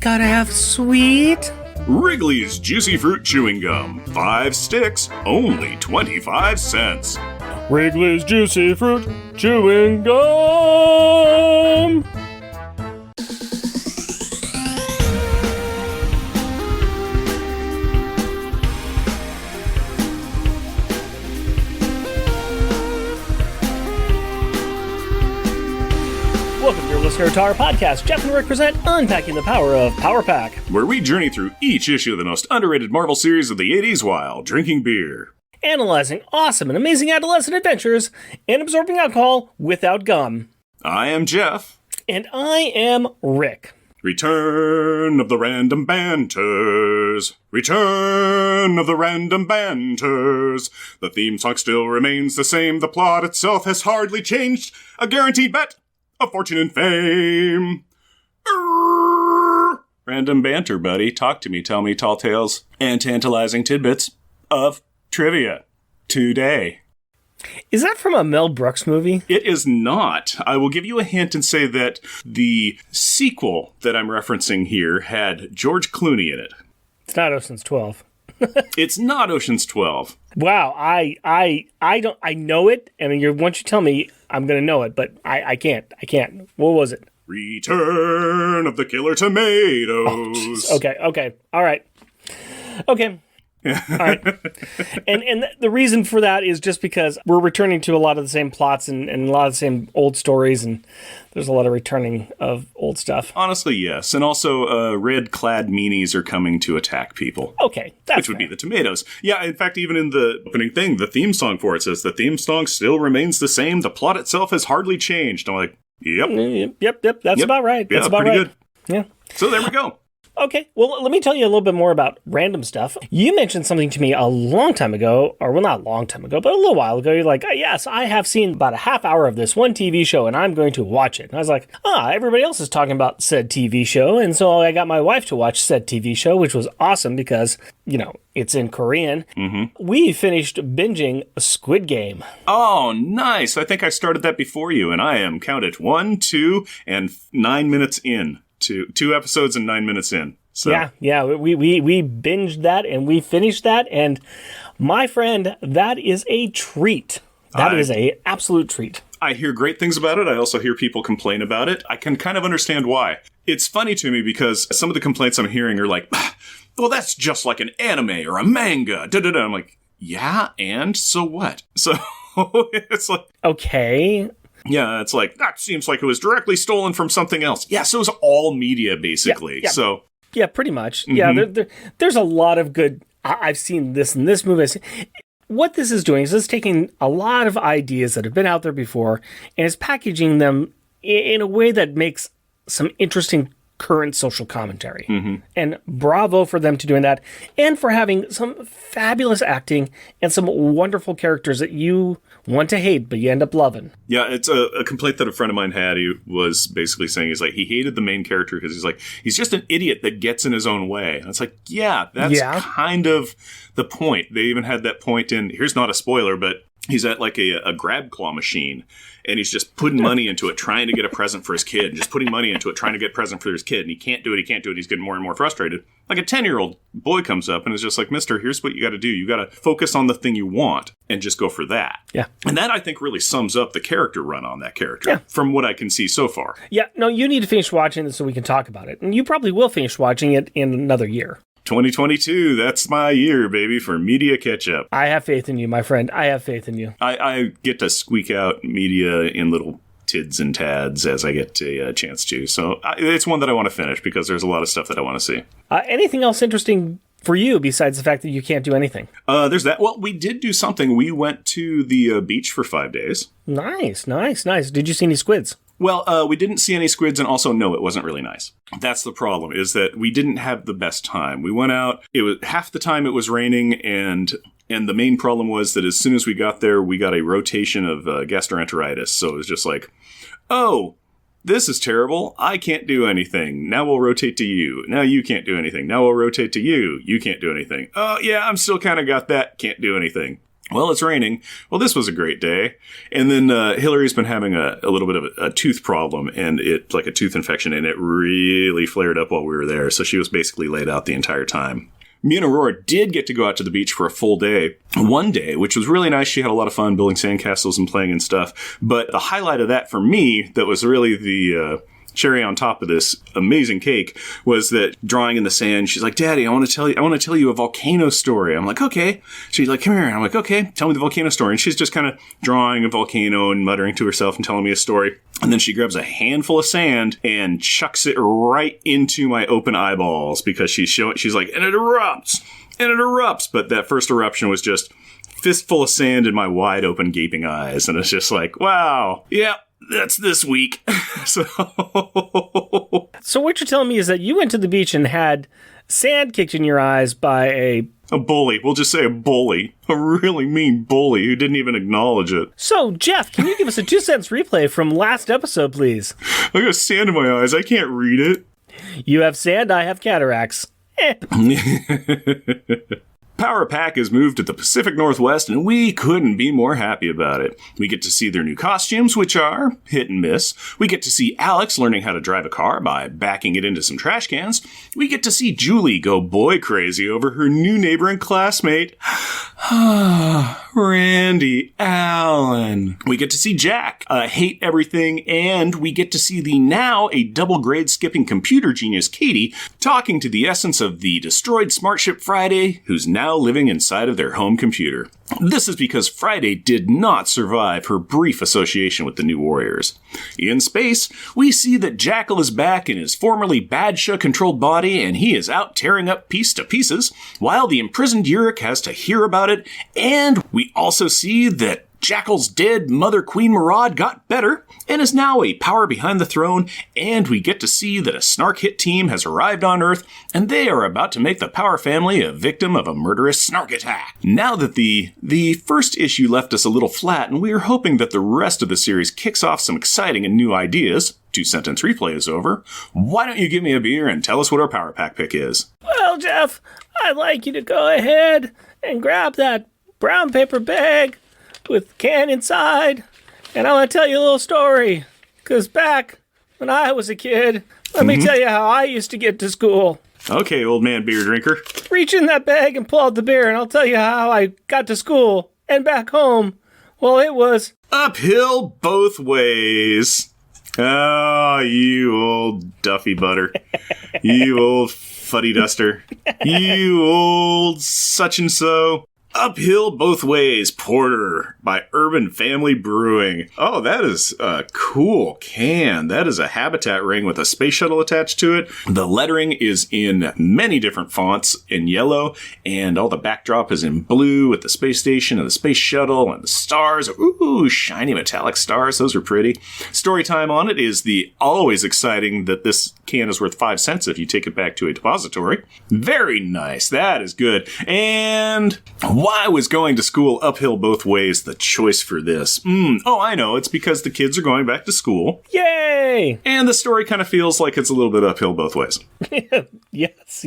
Gotta have sweet. Wrigley's Juicy Fruit Chewing Gum. 5 sticks, only 25 cents. Wrigley's Juicy Fruit Chewing Gum. Welcome, dear listener, to our podcast. Jeff and Rick present Unpacking the Power of Power Pack, where we journey through each issue of the most underrated Marvel series of the 80s while drinking beer. Analyzing awesome and amazing adolescent adventures and absorbing alcohol without gum. I am Jeff. And I am Rick. Return of the Random Banters. Return of the Random Banters. The theme song still remains the same. The plot itself has hardly changed. A guaranteed bet. A fortune and fame. Random banter, buddy. Talk to me, tell me tall tales and tantalizing tidbits of trivia today. Is that from a Mel Brooks movie? It is not. I will give you a hint and say that the sequel that I'm referencing here had George Clooney in it. It's not Ocean's 12. It's not Ocean's 12. Wow, I know it, and once you tell me, I'm gonna know it, but I can't. What was it? Return of the Killer Tomatoes. Oh, okay, all right. Okay. All right. And the reason for that is just because we're returning to a lot of the same plots and a lot of the same old stories, and there's a lot of returning of old stuff. Honestly, yes. And also, red-clad meanies are coming to attack people. Okay, that's which would be the tomatoes. Yeah, in fact, even in the opening thing, the theme song for it says, the theme song still remains the same. The plot itself has hardly changed. I'm like, yep. That's about right. That's about pretty right. Good. Yeah. So there we go. Okay, well, let me tell you a little bit more about random stuff. You mentioned something to me a long time ago, or well, not a long time ago, but a little while ago. You're like, yes, I have seen about a half hour of this one TV show, and I'm going to watch it. And I was like, everybody else is talking about said TV show, and so I got my wife to watch said TV show, which was awesome because, it's in Korean. Mm-hmm. We finished binging Squid Game. Oh, nice. I think I started that before you, and I am, count it, 1, 2, and 9 minutes in. Two episodes and 9 minutes in. So. Yeah. We binged that and we finished that, and my friend, that is a treat. That is a absolute treat. I hear great things about it. I also hear people complain about it. I can kind of understand why. It's funny to me because some of the complaints I'm hearing are like, well, that's just like an anime or a manga. I'm like, yeah, and so what? So it's like, okay. Yeah, it's like, that seems like it was directly stolen from something else. Yeah, so it was all media, basically. Yeah. So yeah, pretty much. Mm-hmm. Yeah, there's a lot of good... I've seen this in this movie. What this is doing is it's taking a lot of ideas that have been out there before and is packaging them in a way that makes some interesting current social commentary. Mm-hmm. And bravo for them to doing that, and for having some fabulous acting and some wonderful characters that you want to hate, but you end up loving. Yeah, it's a complaint that a friend of mine had. He was basically saying, he hated the main character because he's just an idiot that gets in his own way. And it's like, yeah, that's kind of the point. They even had that point in, here's not a spoiler, but he's at like a grab claw machine, and he's just putting money into it, trying to get a present for his kid, and just putting money into it, trying to get a present for his kid, and he can't do it. He's getting more and more frustrated. Like a 10-year-old boy comes up and is just like, mister, here's what you got to do. You got to focus on the thing you want and just go for that. Yeah. And that, I think, really sums up the character run on that character, from what I can see so far. Yeah, no, you need to finish watching it so we can talk about it. And you probably will finish watching it in another year. 2022, that's my year, baby, for media catch-up. I have faith in you, my friend. I have faith in you. I get to squeak out media in little tids and tads as I get a chance to. So it's one that I want to finish because there's a lot of stuff that I want to see. Anything else interesting for you besides the fact that you can't do anything? There's that. Well, we did do something. We went to the beach for 5 days. Nice. Did you see any squids? Well, we didn't see any squids, and also, no, it wasn't really nice. That's the problem, is that we didn't have the best time. We went out, it was half the time it was raining, and the main problem was that as soon as we got there, we got a rotation of gastroenteritis. So it was just like, oh, this is terrible. I can't do anything. Now we'll rotate to you. Now you can't do anything. Now we'll rotate to you. You can't do anything. Oh, yeah, I'm still kind of got that. Can't do anything. Well, it's raining. Well, this was a great day. And then Hillary's been having a little bit of a tooth problem, and it like a tooth infection, and it really flared up while we were there. So she was basically laid out the entire time. Me and Aurora did get to go out to the beach for a full day, one day, which was really nice. She had a lot of fun building sandcastles and playing and stuff. But the highlight of that for me, that was really the cherry on top of this amazing cake, was that drawing in the sand. She's like, Daddy, I want to tell you a volcano story. I'm like, okay. She's like, come here. And I'm like, okay, tell me the volcano story. And she's just kind of drawing a volcano and muttering to herself and telling me a story. And then she grabs a handful of sand and chucks it right into my open eyeballs because she's like, and it erupts. But that first eruption was just fistful of sand in my wide open gaping eyes. And it's just like, wow. Yeah. That's this week. So what you're telling me is that you went to the beach and had sand kicked in your eyes by a bully. We'll just say a bully. A really mean bully who didn't even acknowledge it. So, Jeff, can you give us a 2-sentence replay from last episode, please? I got sand in my eyes. I can't read it. You have sand, I have cataracts. Power Pack has moved to the Pacific Northwest, and we couldn't be more happy about it. We get to see their new costumes, which are hit and miss. We get to see Alex learning how to drive a car by backing it into some trash cans. We get to see Julie go boy crazy over her new neighbor and classmate, Randy Allen. We get to see Jack hate everything, and we get to see the now a double grade skipping computer genius Katie talking to the essence of the destroyed smart ship Friday, who's now living inside of their home computer. This is because Friday did not survive her brief association with the New Warriors. In space, we see that Jackal is back in his formerly Badsha-controlled body, and he is out tearing up piece to pieces, while the imprisoned Yurik has to hear about it, and we also see that Jackal's dead mother Queen Marad got better and is now a power behind the throne, and we get to see that a Snark hit team has arrived on Earth, and they are about to make the Power family a victim of a murderous Snark attack. Now that the first issue left us a little flat, and we are hoping that the rest of the series kicks off some exciting and new ideas, 2-sentence replay is over, why don't you give me a beer and tell us what our Power Pack pick is? Well, Jeff, I'd like you to go ahead and grab that brown paper bag with can inside, and I want to tell you a little story, because back when I was a kid, let me tell you how I used to get to school. Okay, old man beer drinker. Reach in that bag and pull out the beer, and I'll tell you how I got to school and back home. Well, it was uphill both ways. Oh, you old Duffy Butter. You old fuddy duster. You old such and so. Uphill Both Ways Porter by Urban Family Brewing. Oh, that is a cool can. That is a habitat ring with a space shuttle attached to it. The lettering is in many different fonts in yellow, and all the backdrop is in blue with the space station and the space shuttle and the stars. Ooh, shiny metallic stars. Those are pretty. Story time on it is the always exciting that this can is worth 5 cents if you take it back to a depository. Very nice. That is good. And why was going to school uphill both ways the choice for this? Oh, I know. It's because the kids are going back to school. Yay! And the story kind of feels like it's a little bit uphill both ways. Yes.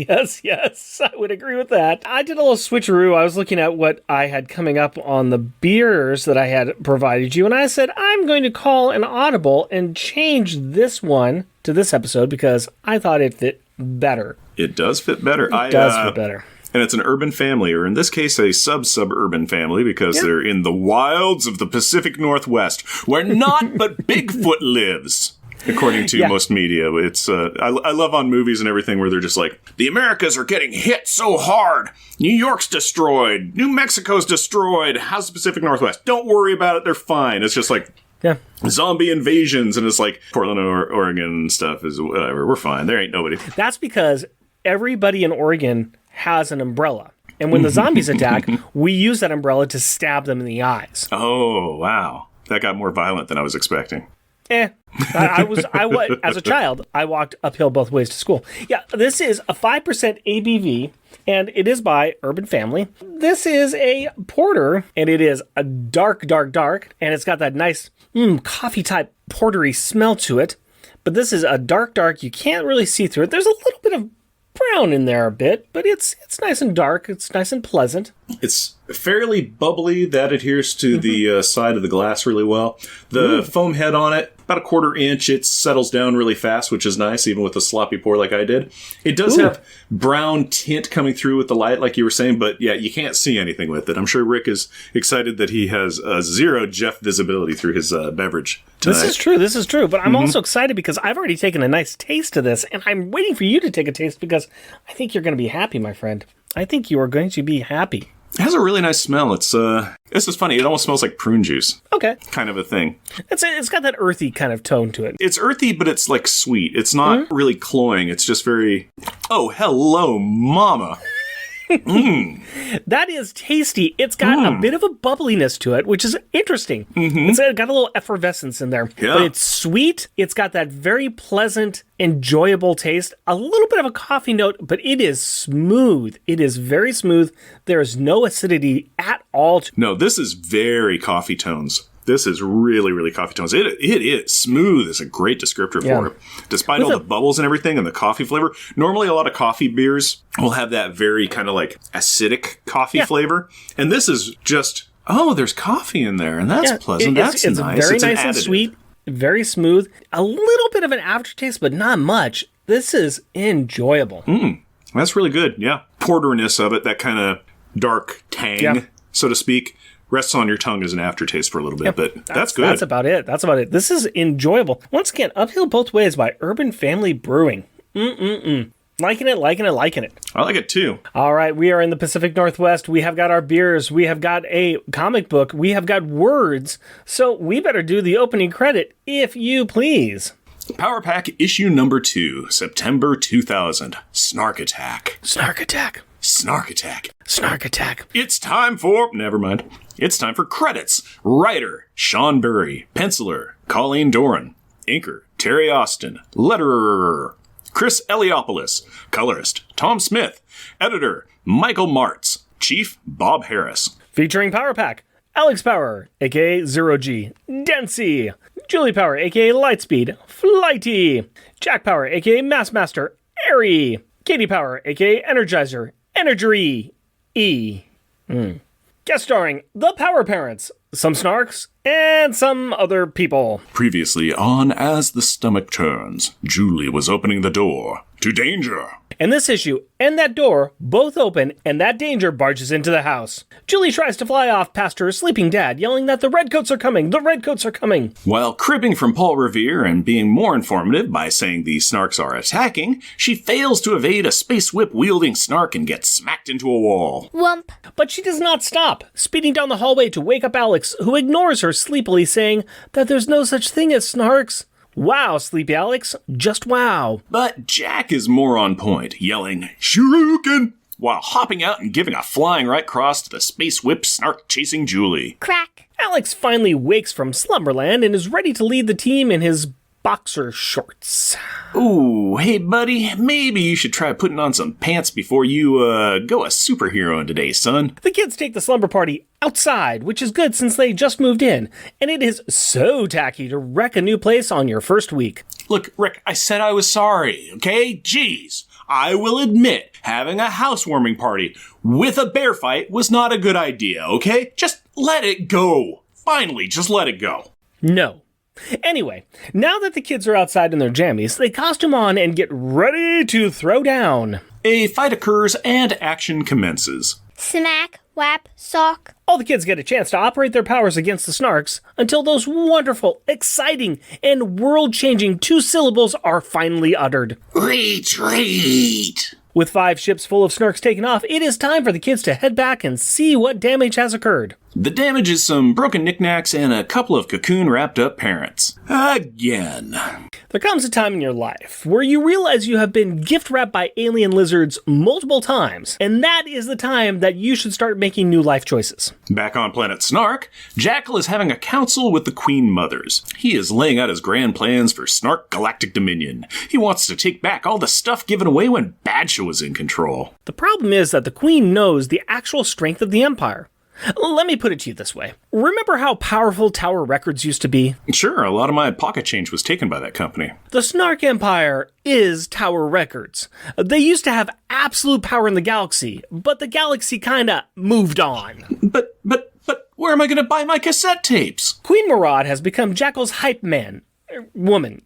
I would agree with that. I did a little switcheroo. I was looking at what I had coming up on the beers that I had provided you, and I said, I'm going to call an audible and change this one to this episode because I thought it fit better. It does fit better. It does fit better. And it's an urban family, or in this case, a sub-suburban family, because they're in the wilds of the Pacific Northwest, where not but Bigfoot lives, according to most media. It's I love on movies and everything where they're just like, the Americas are getting hit so hard. New York's destroyed. New Mexico's destroyed. How's the Pacific Northwest? Don't worry about it. They're fine. It's just like zombie invasions, and it's like Portland, Oregon and stuff is whatever. We're fine. There ain't nobody. That's because everybody in Oregon has an umbrella. And when the zombies attack, we use that umbrella to stab them in the eyes. Oh, wow. That got more violent than I was expecting. I was as a child, I walked uphill both ways to school. Yeah, this is a 5% ABV, and it is by Urban Family. This is a porter, and it is a dark, and it's got that nice coffee-type portery smell to it. But this is a dark. You can't really see through it. There's a little bit of brown in there a bit, but it's nice and dark. It's nice and pleasant. It's fairly bubbly. That adheres to the side of the glass really well. The foam head on it, about a 1/4 inch. It settles down really fast, which is nice, even with a sloppy pour like I did. It does have brown tint coming through with the light, like you were saying, but yeah, you can't see anything with it. I'm sure Rick is excited that he has zero Jeff visibility through his beverage tonight. This is true. But I'm also excited because I've already taken a nice taste of this, and I'm waiting for you to take a taste because I think you're going to be happy, my friend. I think you are going to be happy. It has a really nice smell. It's this is funny. It almost smells like prune juice. Okay. Kind of a thing. It's got that earthy kind of tone to it. It's earthy, but it's like sweet. It's not really cloying. It's just very, oh, hello, mama. That is tasty. It's got a bit of a bubbliness to it, which is interesting. It's got a little effervescence in there. Yeah. But it's sweet. It's got that very pleasant, enjoyable taste. A little bit of a coffee note, but it is smooth. It is very smooth. There is no acidity at all. No, this is very coffee tones. This is really, really coffee tones. It is smooth is a great descriptor for it. Despite all the bubbles and everything and the coffee flavor, normally a lot of coffee beers will have that very kind of like acidic coffee flavor. And this is just, there's coffee in there. And that's pleasant. That's it's nice. Very it's nice and sweet, very smooth. A little bit of an aftertaste, but not much. This is enjoyable. That's really good. Yeah. Porteriness of it, that kind of dark tang, so to speak. Rests on your tongue as an aftertaste for a little bit, but that's good. That's about it. This is enjoyable. Once again, Uphill Both Ways by Urban Family Brewing. Liking it. I like it too. All right, we are in the Pacific Northwest. We have got our beers. We have got a comic book. We have got words. So we better do the opening credit, if you please. Power Pack issue number 2, September 2000. Snark Attack. Snark Attack. Snark Attack. Snark Attack. It's time for... Never mind. It's time for credits. Writer, Sean Burry. Penciler, Colleen Doran. Inker, Terry Austin. Letterer, Chris Eliopoulos. Colorist, Tom Smith. Editor, Michael Martz. Chief, Bob Harris. Featuring Power Pack, Alex Power, a.k.a. Zero G. Densey. Julie Power, a.k.a. Lightspeed. Flighty. Jack Power, a.k.a. Massmaster. Airy. Katie Power, a.k.a. Energizer. Energy. Guest starring the Power Parents, some Snarks, and some other people. Previously on As the Stomach Turns, Julie was opening the door to danger. In this issue, and that door both open, and that danger barges into the house. Julie tries to fly off past her sleeping dad, yelling that the Redcoats are coming, the Redcoats are coming. While cribbing from Paul Revere and being more informative by saying the Snarks are attacking, she fails to evade a space whip-wielding Snark and gets smacked into a wall. Whump. But she does not stop, speeding down the hallway to wake up Alex, who ignores her sleepily, saying that there's no such thing as Snarks. Wow, Sleepy Alex, just wow. But Jack is more on point, yelling, Shuriken, while hopping out and giving a flying right cross to the space whip Snark chasing Julie. Crack. Alex finally wakes from slumberland and is ready to lead the team in his boxer shorts. Ooh, hey buddy, maybe you should try putting on some pants before you, go a superhero today, son. The kids take the slumber party outside, which is good since they just moved in, and it is so tacky to wreck a new place on your first week. Look, Rick, I said I was sorry, okay? Jeez. I will admit, having a housewarming party with a bear fight was not a good idea, okay? Just let it go. Finally, just let it go. No. Anyway, now that the kids are outside in their jammies, they costume on and get ready to throw down. A fight occurs and action commences. Smack, whap, sock. All the kids get a chance to operate their powers against the Snarks until those wonderful, exciting, and world-changing 2 syllables are finally uttered. Retreat! With 5 ships full of Snarks taken off, it is time for the kids to head back and see what damage has occurred. The damage is some broken knickknacks and a couple of cocoon-wrapped-up parents. Again. There comes a time in your life where you realize you have been gift-wrapped by alien lizards multiple times, and that is the time that you should start making new life choices. Back on planet Snark, Jackal is having a council with the Queen Mothers. He is laying out his grand plans for Snark Galactic Dominion. He wants to take back all the stuff given away when Badsha was in control. The problem is that the Queen knows the actual strength of the Empire. Let me put it to you this way. Remember how powerful Tower Records used to be? Sure, a lot of my pocket change was taken by that company. The Snark Empire is Tower Records. They used to have absolute power in the galaxy, but the galaxy kinda moved on. But, where am I going to buy my cassette tapes? Queen Marad has become Jackal's hype man. Woman.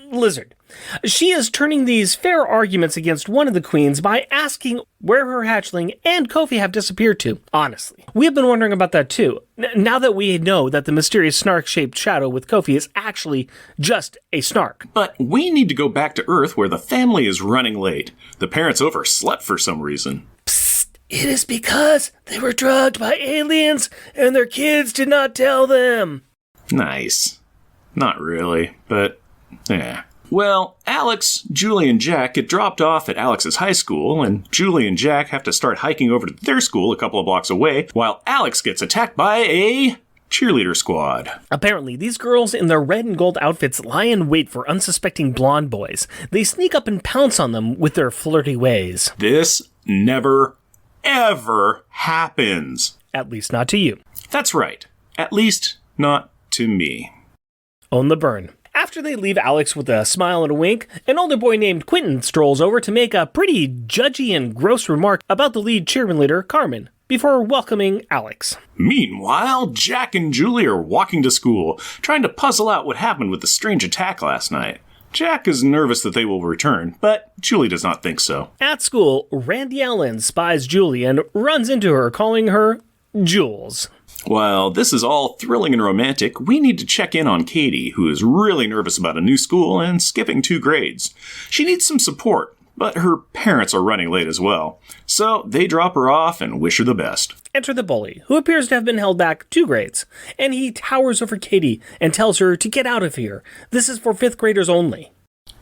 Lizard. She is turning these fair arguments against one of the queens by asking where her hatchling and Kofi have disappeared to. Honestly, we have been wondering about that too. Now that we know that the mysterious snark-shaped shadow with Kofi is actually just a snark. But we need to go back to Earth where the family is running late. The parents overslept for some reason. Psst, it is because they were drugged by aliens and their kids did not tell them. Nice. Not really, but yeah. Well, Alex, Julie, and Jack get dropped off at Alex's high school, and Julie and Jack have to start hiking over to their school a couple of blocks away, while Alex gets attacked by a cheerleader squad. Apparently, these girls in their red and gold outfits lie in wait for unsuspecting blonde boys. They sneak up and pounce on them with their flirty ways. This never, ever happens. At least not to you. That's right. At least not to me. Own the burn. After they leave Alex with a smile and a wink, an older boy named Quentin strolls over to make a pretty judgy and gross remark about the lead cheerleader, Carmen, before welcoming Alex. Meanwhile, Jack and Julie are walking to school, trying to puzzle out what happened with the strange attack last night. Jack is nervous that they will return, but Julie does not think so. At school, Randy Allen spies Julie and runs into her, calling her Jules. While this is all thrilling and romantic, we need to check in on Katie, who is really nervous about a new school and skipping 2 grades. She needs some support, but her parents are running late as well. So they drop her off and wish her the best. Enter the bully, who appears to have been held back 2 grades, and he towers over Katie and tells her to get out of here. This is for 5th graders only.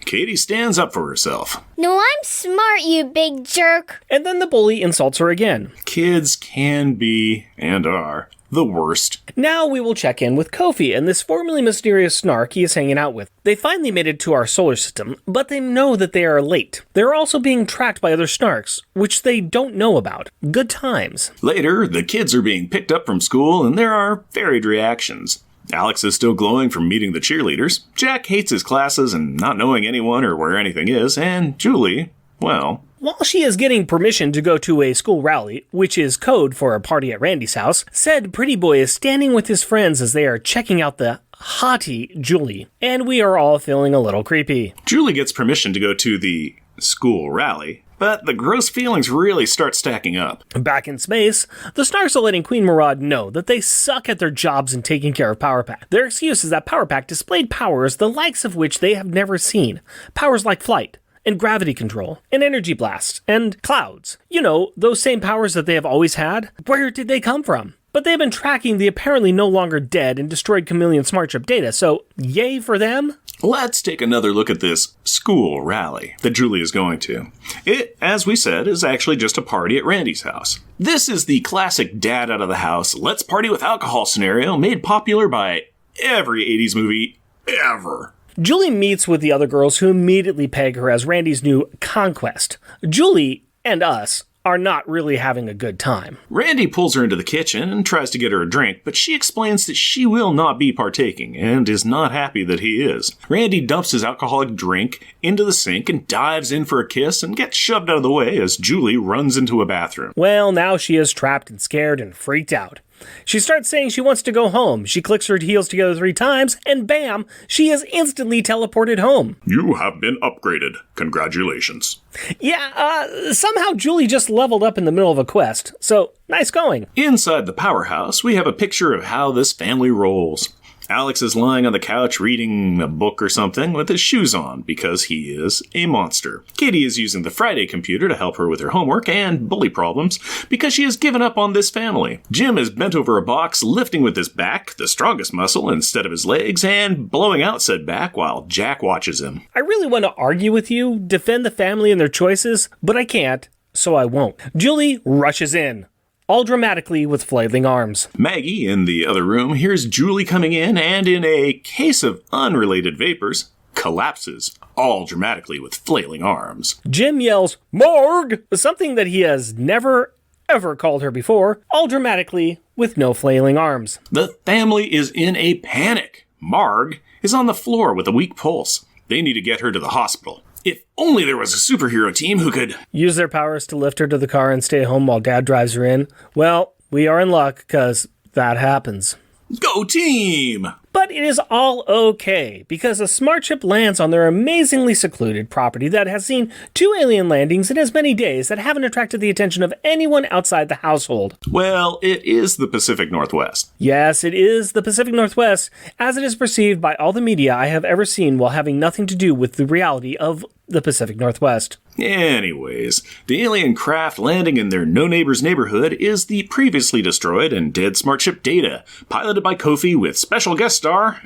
Katie stands up for herself. No, I'm smart, you big jerk. And then the bully insults her again. Kids can be, and are, the worst. Now we will check in with Kofi and this formerly mysterious snark he is hanging out with. They finally made it to our solar system, but they know that they are late. They're also being tracked by other snarks, which they don't know about. Good times. Later, the kids are being picked up from school and there are varied reactions. Alex is still glowing from meeting the cheerleaders. Jack hates his classes and not knowing anyone or where anything is. And Julie, well... While she is getting permission to go to a school rally, which is code for a party at Randy's house, said pretty boy is standing with his friends as they are checking out the hottie Julie. And we are all feeling a little creepy. Julie gets permission to go to the school rally, but the gross feelings really start stacking up. Back in space, the Snarks are letting Queen Marad know that they suck at their jobs in taking care of Power Pack. Their excuse is that Power Pack displayed powers the likes of which they have never seen. Powers like flight, and gravity control, and energy blasts, and clouds. You know, those same powers that they have always had. Where did they come from? But they've been tracking the apparently no longer dead and destroyed Chameleon Smart Chip data, so yay for them? Let's take another look at this school rally that Julie is going to. It, as we said, is actually just a party at Randy's house. This is the classic dad out of the house, let's party with alcohol scenario made popular by every 80s movie ever. Julie meets with the other girls who immediately peg her as Randy's new conquest. Julie and us are not really having a good time. Randy pulls her into the kitchen and tries to get her a drink, but she explains that she will not be partaking and is not happy that he is. Randy dumps his alcoholic drink into the sink and dives in for a kiss and gets shoved out of the way as Julie runs into a bathroom. Well, now she is trapped and scared and freaked out. She starts saying she wants to go home. She clicks her heels together 3 times, and bam, she is instantly teleported home. You have been upgraded. Congratulations. Yeah, somehow Julie just leveled up in the middle of a quest, so nice going. Inside the powerhouse, we have a picture of how this family rolls. Alex is lying on the couch reading a book or something with his shoes on because he is a monster. Katie is using the Friday computer to help her with her homework and bully problems because she has given up on this family. Jim is bent over a box, lifting with his back, the strongest muscle, instead of his legs, and blowing out said back while Jack watches him. I really want to argue with you, defend the family and their choices, but I can't, so I won't. Julie rushes in, all dramatically with flailing arms. Maggie, in the other room, hears Julie coming in and, in a case of unrelated vapors, collapses, all dramatically with flailing arms. Jim yells, "Morgue!" Something that he has never, ever called her before, all dramatically with no flailing arms. The family is in a panic. Marg is on the floor with a weak pulse. They need to get her to the hospital. If only there was a superhero team who could use their powers to lift her to the car and stay home while Dad drives her in. Well, we are in luck because that happens. Go team! But it is all okay, because a smart ship lands on their amazingly secluded property that has seen 2 alien landings in as many days that haven't attracted the attention of anyone outside the household. Well, it is the Pacific Northwest. Yes, it is the Pacific Northwest, as it is perceived by all the media I have ever seen while having nothing to do with the reality of the Pacific Northwest. Anyways, the alien craft landing in their no-neighbors neighborhood is the previously destroyed and dead smart ship Data, piloted by Kofi with special guest star,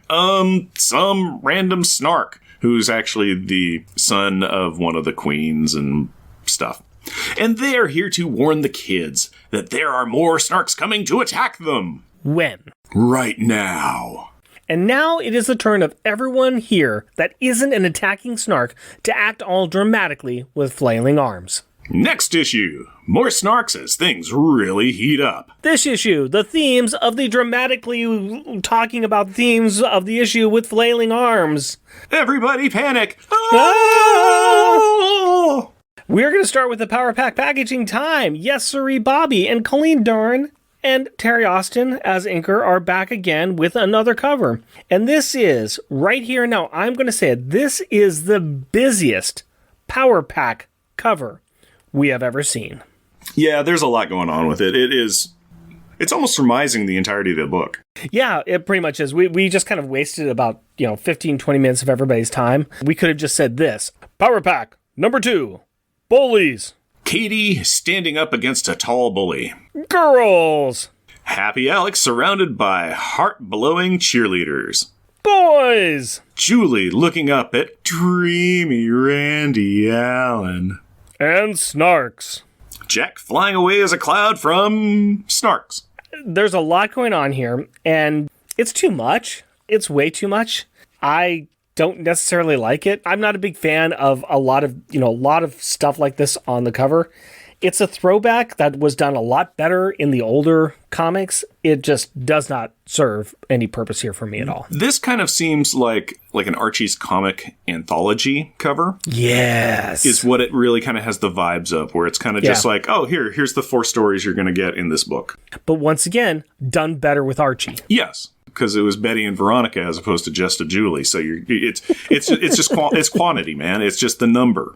some random snark, who's actually the son of one of the queens and stuff. And they're here to warn the kids that there are more snarks coming to attack them. When? Right now. And now it is the turn of everyone here that isn't an attacking snark to act all dramatically with flailing arms. Next issue. More snarks as things really heat up. This issue, the themes of the dramatically talking about themes of the issue with flailing arms. Everybody panic. Oh! We're going to start with the Power Pack packaging time. Yes, sirree, Bobby and Colleen Darn and Terry Austin as inker are back again with another cover. And this is, right here now, I'm going to say it, this is the busiest Power Pack cover we have ever seen. Yeah, there's a lot going on with it. It's almost surmising the entirety of the book. Yeah, it pretty much is. We just kind of wasted about, 15, 20 minutes of everybody's time. We could have just said this. Power Pack, number 2, Bullies. Katie standing up against a tall bully. Girls. Happy Alex surrounded by heart-blowing cheerleaders. Boys. Julie looking up at dreamy Randy Allen. And Snarks. Jack flying away as a cloud from Snarks. There's a lot going on here, and it's too much. It's way too much. I don't necessarily like it. I'm not a big fan of a lot of stuff like this on the cover. It's a throwback that was done a lot better in the older comics. It just does not serve any purpose here for me at all. This kind of seems like an Archie's comic anthology cover. Yes. Is what it really kind of has the vibes of, where it's kind of just like, oh, here's the 4 stories you're going to get in this book. But once again, done better with Archie. Yes. Because it was Betty and Veronica as opposed to just a Julie. So it's just it's quantity, man. It's just the number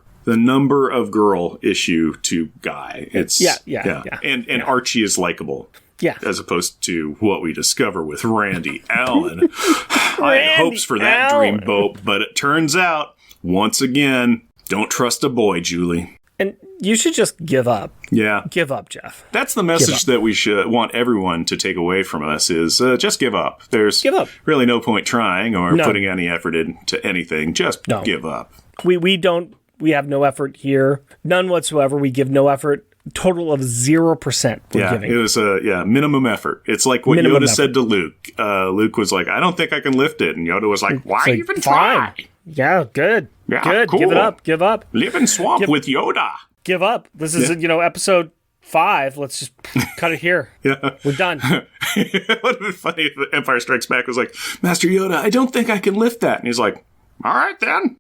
of girl issue to guy. It's yeah. And Archie is likable. Yeah. As opposed to what we discover with Randy Allen. I had hopes for that dreamboat, but it turns out, once again, don't trust a boy, Julie. And you should just give up. Yeah. Give up, Jeff. That's the message that we should want everyone to take away from us is just give up. There's really no point trying or putting any effort into anything. Just give up. We have no effort here. None whatsoever. We give no effort. Total of 0% we're giving. It was minimum effort. It's like what Yoda said to Luke. Luke was like, I don't think I can lift it. And Yoda was like, why even try? Yeah, good. Yeah, good. Cool. Give it up. Give up. Live in swamp with Yoda. Give up. This is, episode 5. Let's just cut it here. Yeah. We're done. It would have been funny if Empire Strikes Back was like, Master Yoda, I don't think I can lift that. And he's like, all right, then.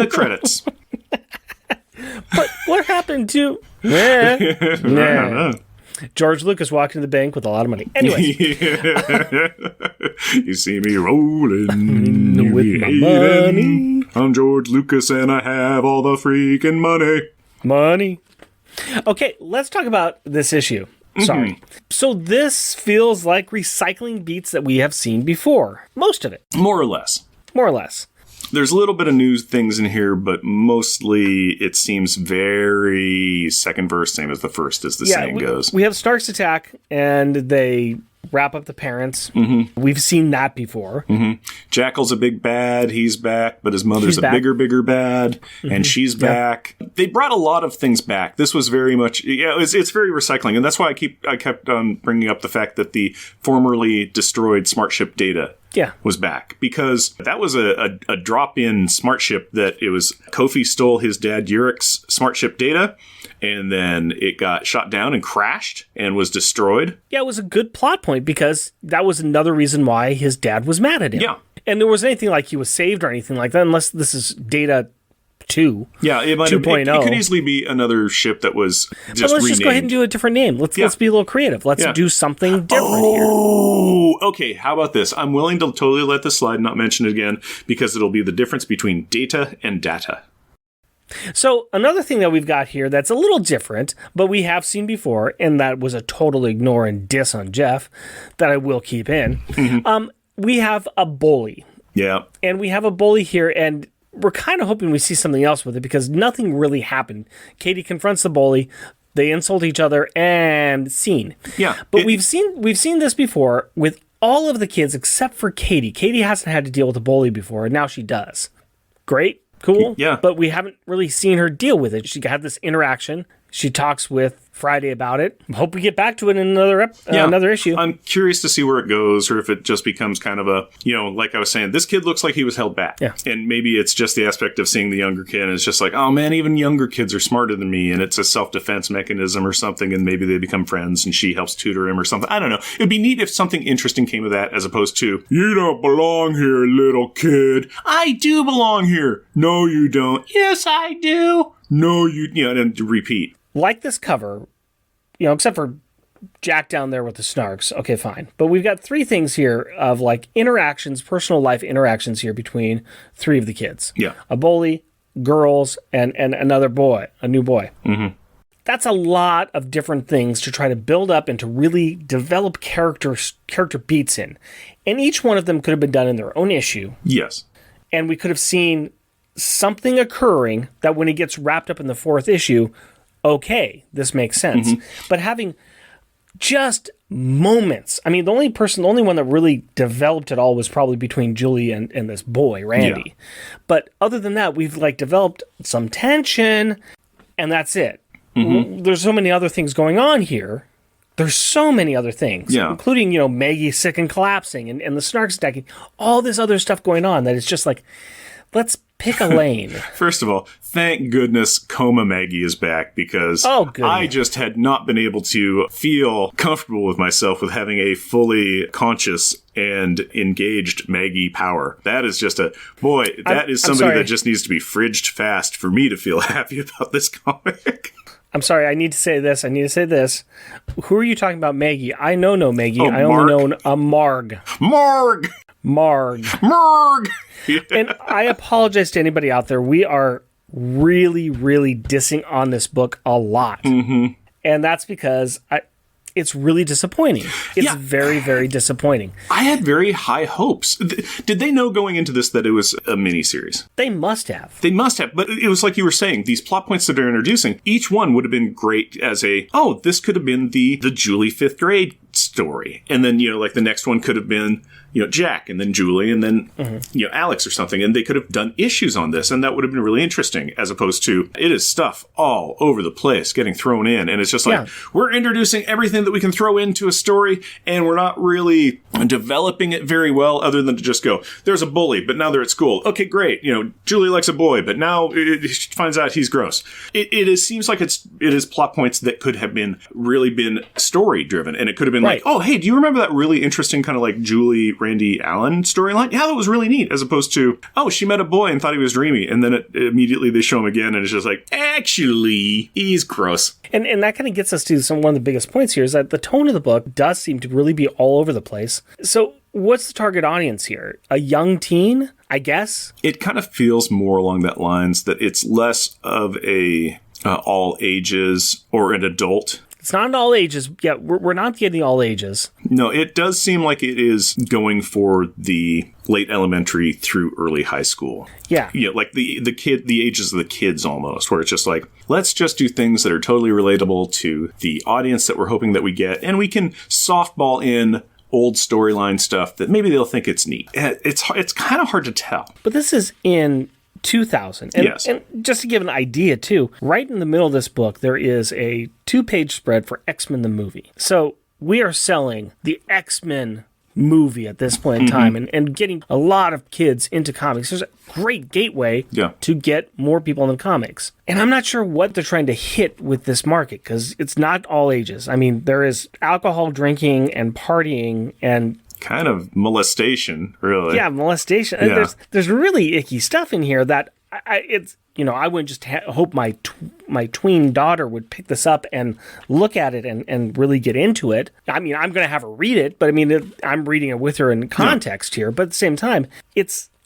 Credits. But what happened to... Nah. George Lucas walked into the bank with a lot of money. Anyways. You see me rolling with my money. I'm George Lucas and I have all the freaking money. Okay, let's talk about this issue. Sorry. Mm-hmm. So this feels like recycling beats that we have seen before. Most of it. More or less. There's a little bit of new things in here, but mostly it seems very second verse, same as the first, as the saying goes. We have Stark's attack, and they wrap up the parents. Mm-hmm. We've seen that before. Mm-hmm. Jackal's a big bad. He's back, but his mother's a bigger bad, and she's back. They brought a lot of things back. This was very much, it's very recycling, and that's why I kept on bringing up the fact that the formerly destroyed smart ship Data was back, because that was a drop-in smart ship that it was Kofi stole his dad Urich's smart ship Data, and then it got shot down and crashed and was destroyed. Yeah, it was a good plot point because that was another reason why his dad was mad at him. Yeah. And there wasn't anything like he was saved or anything like that, unless this is Data 2. Yeah, it might 2.0. It could easily be another ship that was just let's renamed. just go ahead and do a different name. Let's be a little creative. Let's do something different here. Oh, okay. How about this? I'm willing to totally let this slide, not mention it again, because it'll be the difference between data and data. So another thing that we've got here that's a little different, but we have seen before, and that was a total ignore and diss on Jeff that I will keep in. We have a bully. Yeah. And we have a bully here, and we're kind of hoping we see something else with it because nothing really happened. Katie confronts the bully, they insult each other, and scene. Yeah. But we've seen this before with all of the kids except for Katie. Katie hasn't had to deal with a bully before, and now she does. Great. Cool. Yeah. But we haven't really seen her deal with it. She had this interaction. She talks with Friday about it. Hope we get back to it in another issue. I'm curious to see where it goes, or if it just becomes kind of a, like I was saying, this kid looks like he was held back. Yeah. And maybe it's just the aspect of seeing the younger kid, and it's just like, oh man, even younger kids are smarter than me, and it's a self-defense mechanism or something, and maybe they become friends, and she helps tutor him or something. I don't know. It'd be neat if something interesting came of that, as opposed to, you don't belong here, little kid. I do belong here. No, you don't. Yes, I do. No, and repeat. Like this cover, except for Jack down there with the snarks. Okay, fine. But we've got 3 things here of like interactions, personal life interactions here between 3 of the kids. Yeah. A bully, girls, and another boy, a new boy. Mm-hmm. That's a lot of different things to try to build up and to really develop character beats in. And each one of them could have been done in their own issue. Yes. And we could have seen something occurring that when it gets wrapped up in the 4th issue, okay, this makes sense. Mm-hmm. But having just moments. I mean, the only one that really developed it all was probably between Julie and this boy, Randy. Yeah. But other than that, we've developed some tension, and that's it. Mm-hmm. There's so many other things going on here. There's so many other things, including, Maggie sick and collapsing and the snarks attacking, all this other stuff going on that it's just like, let's pick a lane. First of all, thank goodness Coma Maggie is back, because I just had not been able to feel comfortable with myself with having a fully conscious and engaged Maggie power. That is just that is somebody that just needs to be fridged fast for me to feel happy about this comic. I'm sorry, I need to say this. Who are you talking about, Maggie? I know no Maggie. I Mark? only know a Marg. Marg! And I apologize to anybody out there. We are really, really dissing on this book a lot. Mm-hmm. And that's because it's really disappointing. It's very, very disappointing. I had very high hopes. Did they know going into this that it was a miniseries? They must have. But it was like you were saying, these plot points that they're introducing, each one would have been great as this could have been the Julie 5th grade story. And then, the next one could have been, Jack, and then Julie, and then, Alex or something. And they could have done issues on this, and that would have been really interesting, as opposed to, it is stuff all over the place getting thrown in. And it's just like, we're introducing everything that we can throw into a story, and we're not really developing it very well, other than to just go, there's a bully, but now they're at school. Okay, great. Julie likes a boy, but now she finds out he's gross. It seems like it is plot points that could have been story driven, and it could have been like, oh, hey, do you remember that really interesting kind of like Julie, Randy, Allen storyline? Yeah, that was really neat, as opposed to, oh, she met a boy and thought he was dreamy, and then immediately they show him again, and it's just like, actually, he's gross. And that kind of gets us to one of the biggest points here, is that the tone of the book does seem to really be all over the place. So what's the target audience here? A young teen, I guess? It kind of feels more along that lines, that it's less of a all ages or an adult. It's not all ages. Yeah, we're not getting all ages. No, it does seem like it is going for the late elementary through early high school. Yeah. Yeah, like the ages of the kids almost, where it's just like, let's just do things that are totally relatable to the audience that we're hoping that we get, and we can softball in old storyline stuff that maybe they'll think it's neat. It's kind of hard to tell. But this is in 2000. And, yes. And just to give an idea, too, right in the middle of this book, there is a 2-page spread for X-Men the movie. So we are selling the X-Men movie at this point in time and getting a lot of kids into comics. There's a great gateway to get more people into comics. And I'm not sure what they're trying to hit with this market because it's not all ages. I mean, there is alcohol drinking and partying and kind of molestation, really. Yeah, molestation. Yeah. And there's really icky stuff in here that I wouldn't just hope my tween daughter would pick this up and look at it and really get into it. I mean, I'm going to have her read it, but I mean, I'm reading it with her in context here. But at the same time,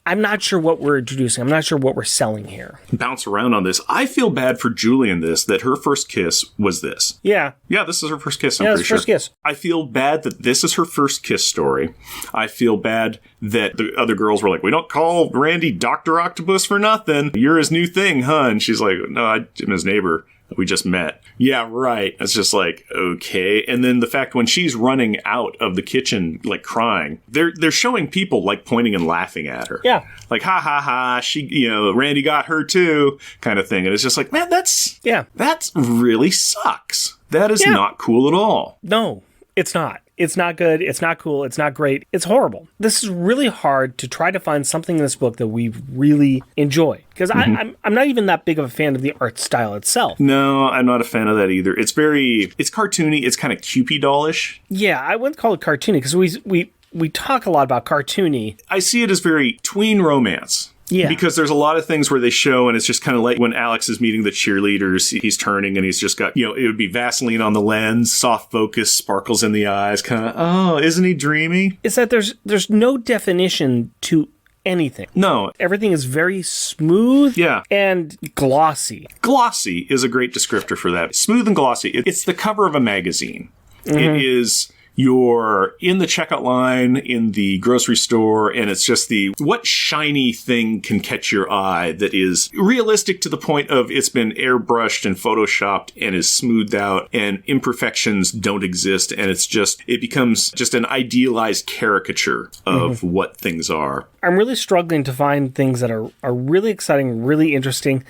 I'm not sure what we're introducing. I'm not sure what we're selling here. Bounce around on this. I feel bad for Julie in this, that her first kiss was this. Yeah. Yeah, this is her first kiss, I'm pretty sure. First kiss. I feel bad that this is her first kiss story. I feel bad that the other girls were like, we don't call Randy Dr. Octopus for nothing. You're his new thing, huh? And she's like, no, I'm his neighbor. We just met. Yeah, right. It's just like, okay. And then the fact when she's running out of the kitchen, like crying, they're showing people like pointing and laughing at her. Yeah. Like, ha ha ha, she, Randy got her too, kind of thing. And it's just like, man, that really sucks. That is not cool at all. No, it's not. It's not good. It's not cool. It's not great. It's horrible. This is really hard to try to find something in this book that we really enjoy. Because I'm not even that big of a fan of the art style itself. No, I'm not a fan of that either. It's cartoony. It's kind of Cupid doll-ish. Yeah, I wouldn't call it cartoony because we talk a lot about cartoony. I see it as very tween romance. Yeah. Because there's a lot of things where they show, and it's just kind of like when Alex is meeting the cheerleaders, he's turning and he's just got, it would be Vaseline on the lens, soft focus, sparkles in the eyes, kind of, oh, isn't he dreamy? It's that there's no definition to anything. No. Everything is very smooth and glossy. Glossy is a great descriptor for that. Smooth and glossy. It's the cover of a magazine. It is... You're in the checkout line in the grocery store, and it's just what shiny thing can catch your eye that is realistic to the point of it's been airbrushed and photoshopped and is smoothed out and imperfections don't exist, and it becomes just an idealized caricature of what things are. I'm really struggling to find things that are really exciting, really interesting.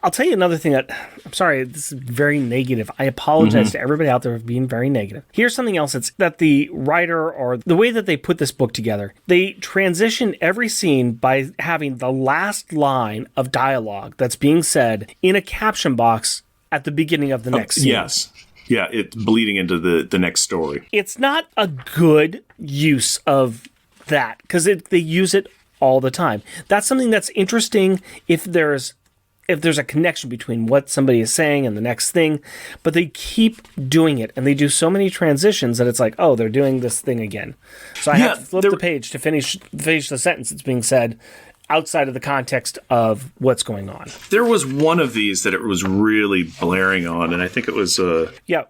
I'll tell you another thing I'm sorry, this is very negative. I apologize to everybody out there for being very negative. Here's something else that the writer or the way that they put this book together, they transition every scene by having the last line of dialogue that's being said in a caption box at the beginning of the next scene. Yes. Yeah, it's bleeding into the next story. It's not a good use of that because they use it all the time. That's something that's interesting if there's a connection between what somebody is saying and the next thing, but they keep doing it and they do so many transitions that it's like, oh, they're doing this thing again. So I have to flip the page to finish the sentence that's being said outside of the context of what's going on. There was one of these that it was really blaring on, and I think it was...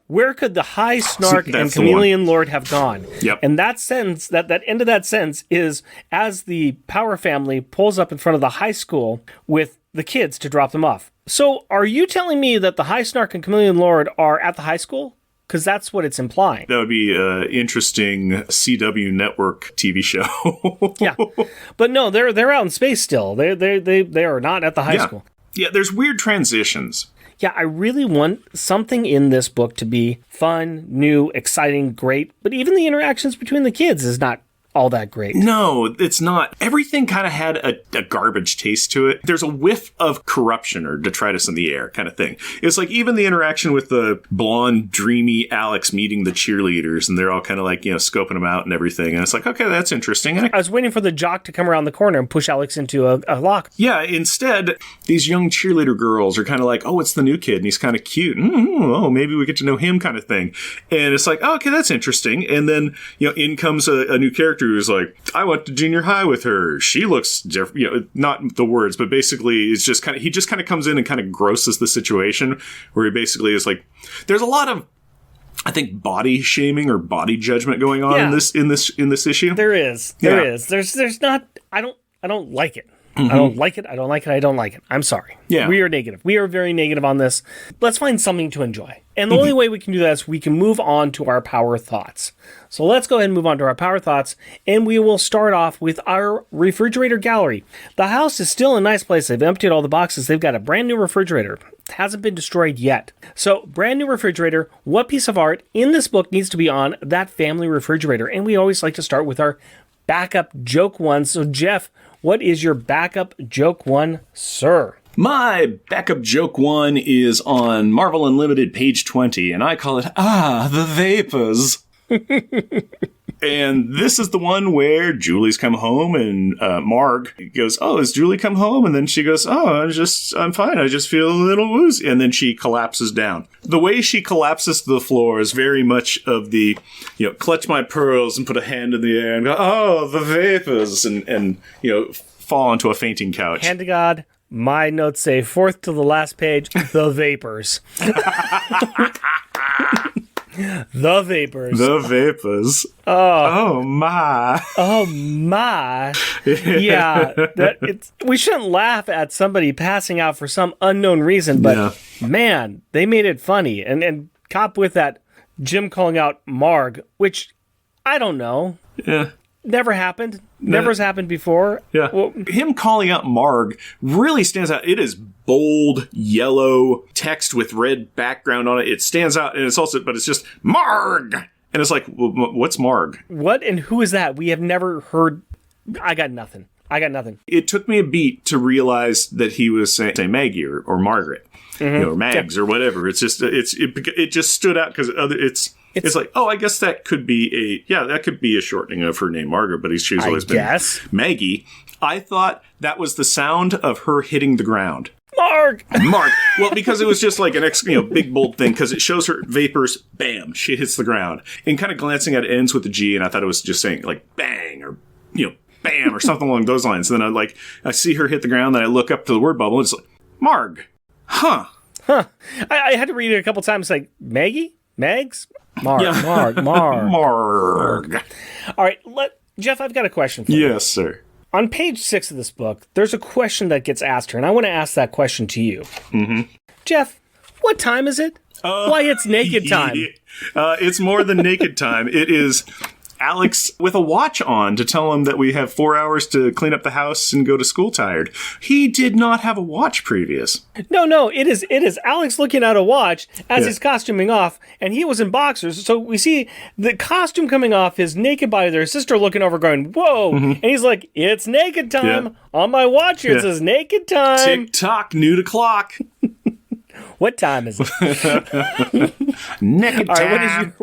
where could the high snark and chameleon lord have gone? Yep. And that sentence, that end of that sentence is as the Power family pulls up in front of the high school with the kids to drop them off. So are you telling me that the high snark and chameleon lord are at the high school? Because that's what it's implying. That would be an interesting CW network TV show. Yeah, but no, they're out in space still. They are not at the high school. Yeah, there's weird transitions. Yeah, I really want something in this book to be fun, new, exciting, great. But even the interactions between the kids is not all that great. No, it's not. Everything kind of had a garbage taste to it. There's a whiff of corruption or detritus in the air kind of thing. It's like even the interaction with the blonde, dreamy Alex meeting the cheerleaders, and they're all kind of like, scoping them out and everything. And it's like, okay, that's interesting. And I was waiting for the jock to come around the corner and push Alex into a lock. Yeah, instead, these young cheerleader girls are kind of like, oh, it's the new kid, and he's kind of cute. Oh, maybe we get to know him kind of thing. And it's like, oh, okay, that's interesting. And then, in comes a new character who's like, I went to junior high with her. She looks different, not the words, but basically it's just he just kind of comes in and kind of grosses the situation where he basically is like, there's a lot of, I think, body shaming or body judgment going on in this issue. There is. There's not, I don't like it. I don't like it. I don't like it. I don't like it. I'm sorry. Yeah. We are negative. We are very negative on this. Let's find something to enjoy. And the only way we can do that is we can move on to our power thoughts. So let's go ahead and move on to our power thoughts. And we will start off with our refrigerator gallery. The house is still a nice place. They've emptied all the boxes. They've got a brand new refrigerator. hasn't been destroyed yet. So, brand new refrigerator. What piece of art in this book needs to be on that family refrigerator? And we always like to start with our backup joke one. So, Jeff, what is your backup joke one, sir? My backup joke one is on Marvel Unlimited, page 20, and I call it, the vapors. And this is the one where Julie's come home and Marg goes, oh, has Julie come home? And then she goes, oh, I'm fine. I just feel a little woozy. And then she collapses down. The way she collapses to the floor is very much of the, clutch my pearls and put a hand in the air and go, oh, the vapors, and fall onto a fainting couch. Hand to God. My notes say, fourth to the last page, the vapors. The vapors. The vapors. Oh my. Oh my. Yeah. We shouldn't laugh at somebody passing out for some unknown reason, but man, they made it funny. And cop with that Jim calling out Marg, which I don't know. Yeah. Never happened. Never has happened before. Yeah. Well, him calling out Marg really stands out. It is bold, yellow text with red background on it. It stands out, and but it's just Marg! And it's like, well, what's Marg? What and who is that? We have never heard. I got nothing. It took me a beat to realize that he was saying Maggie or Margaret, or Mags or whatever. It's just, it just stood out because it's like, oh, I guess that could be a shortening of her name, Margaret, but she's always been Maggie. I thought that was the sound of her hitting the ground. Marg. Well, because it was just like an big bold thing, because it shows her vapors, bam, she hits the ground. And kind of glancing at it ends with a G, and I thought it was just saying like bang or, bam or something along those lines. And then I see her hit the ground, then I look up to the word bubble, and it's like, Marg. Huh. I had to read it a couple times, like, Maggie? Mags? Marg. All right, Jeff, I've got a question for you. Yes, sir. On page 6 of this book, there's a question that gets asked her, and I want to ask that question to you. Mm-hmm. Jeff, what time is it? Why, it's naked time. It's more than naked time. It is Alex with a watch on to tell him that we have 4 hours to clean up the house and go to school tired. He did not have a watch previous. No, it is Alex looking at a watch as he's costuming off, and he was in boxers. So we see the costume coming off, his naked body, their sister looking over going, whoa, and he's like, it's naked time. On my watch here, it says naked time. Tick-tock, new to clock. What time is it? Naked time.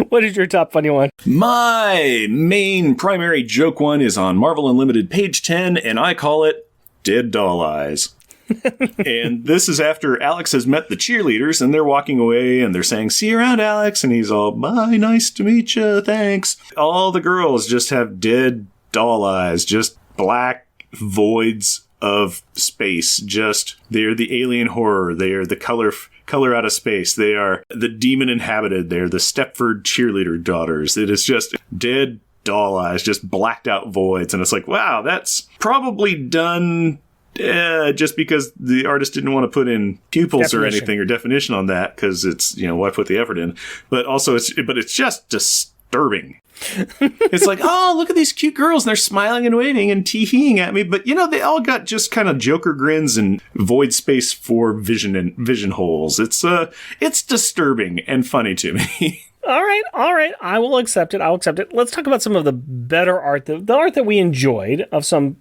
What is your top funny one? My main primary joke one is on Marvel Unlimited, page 10, and I call it Dead Doll Eyes. And this is after Alex has met the cheerleaders, and they're walking away, and they're saying, see you around, Alex, and he's all, bye, nice to meet you, thanks. All the girls just have dead doll eyes, just black voids of space. They're the alien horror. They are the color out of space. They are the demon inhabited. They're the Stepford cheerleader daughters. It is just dead doll eyes, just blacked out voids. And it's like, wow, that's probably done just because the artist didn't want to put in pupils or anything or definition on that, because it's, why put the effort in? But also, it's just disturbing. It's like, oh, look at these cute girls, and they're smiling and waving and tee-heeing at me, but they all got just kind of Joker grins and void space for vision holes. It's disturbing and funny to me. All right. I will accept it. Let's talk about some of the better art, the art that we enjoyed for some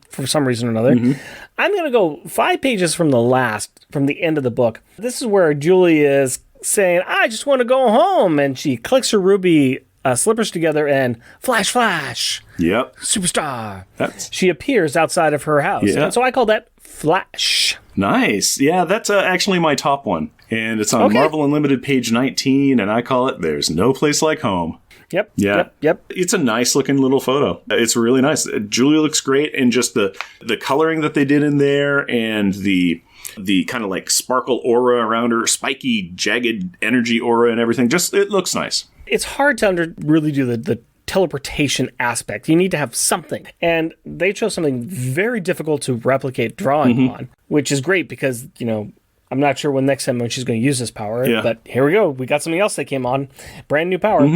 reason or another. Mm-hmm. I'm going to go 5 pages from the end of the book. This is where Julie is saying, I just want to go home, and she clicks her ruby slippers together and flash. Yep. Superstar. She appears outside of her house. Yeah. And so I call that Flash. Nice. Yeah, that's actually my top one. And it's on Marvel Unlimited, page 19, and I call it There's No Place Like Home. Yep. Yeah. Yep. It's a nice looking little photo. It's really nice. Julie looks great, and just the coloring that they did in there, and the kind of like sparkle aura around her, spiky, jagged energy aura and everything. Just, it looks nice. It's hard to really do the teleportation aspect. You need to have something. And they chose something very difficult to replicate drawing on, which is great because, I'm not sure when next time when she's going to use this power, but here we go. We got something else that came on, brand new power.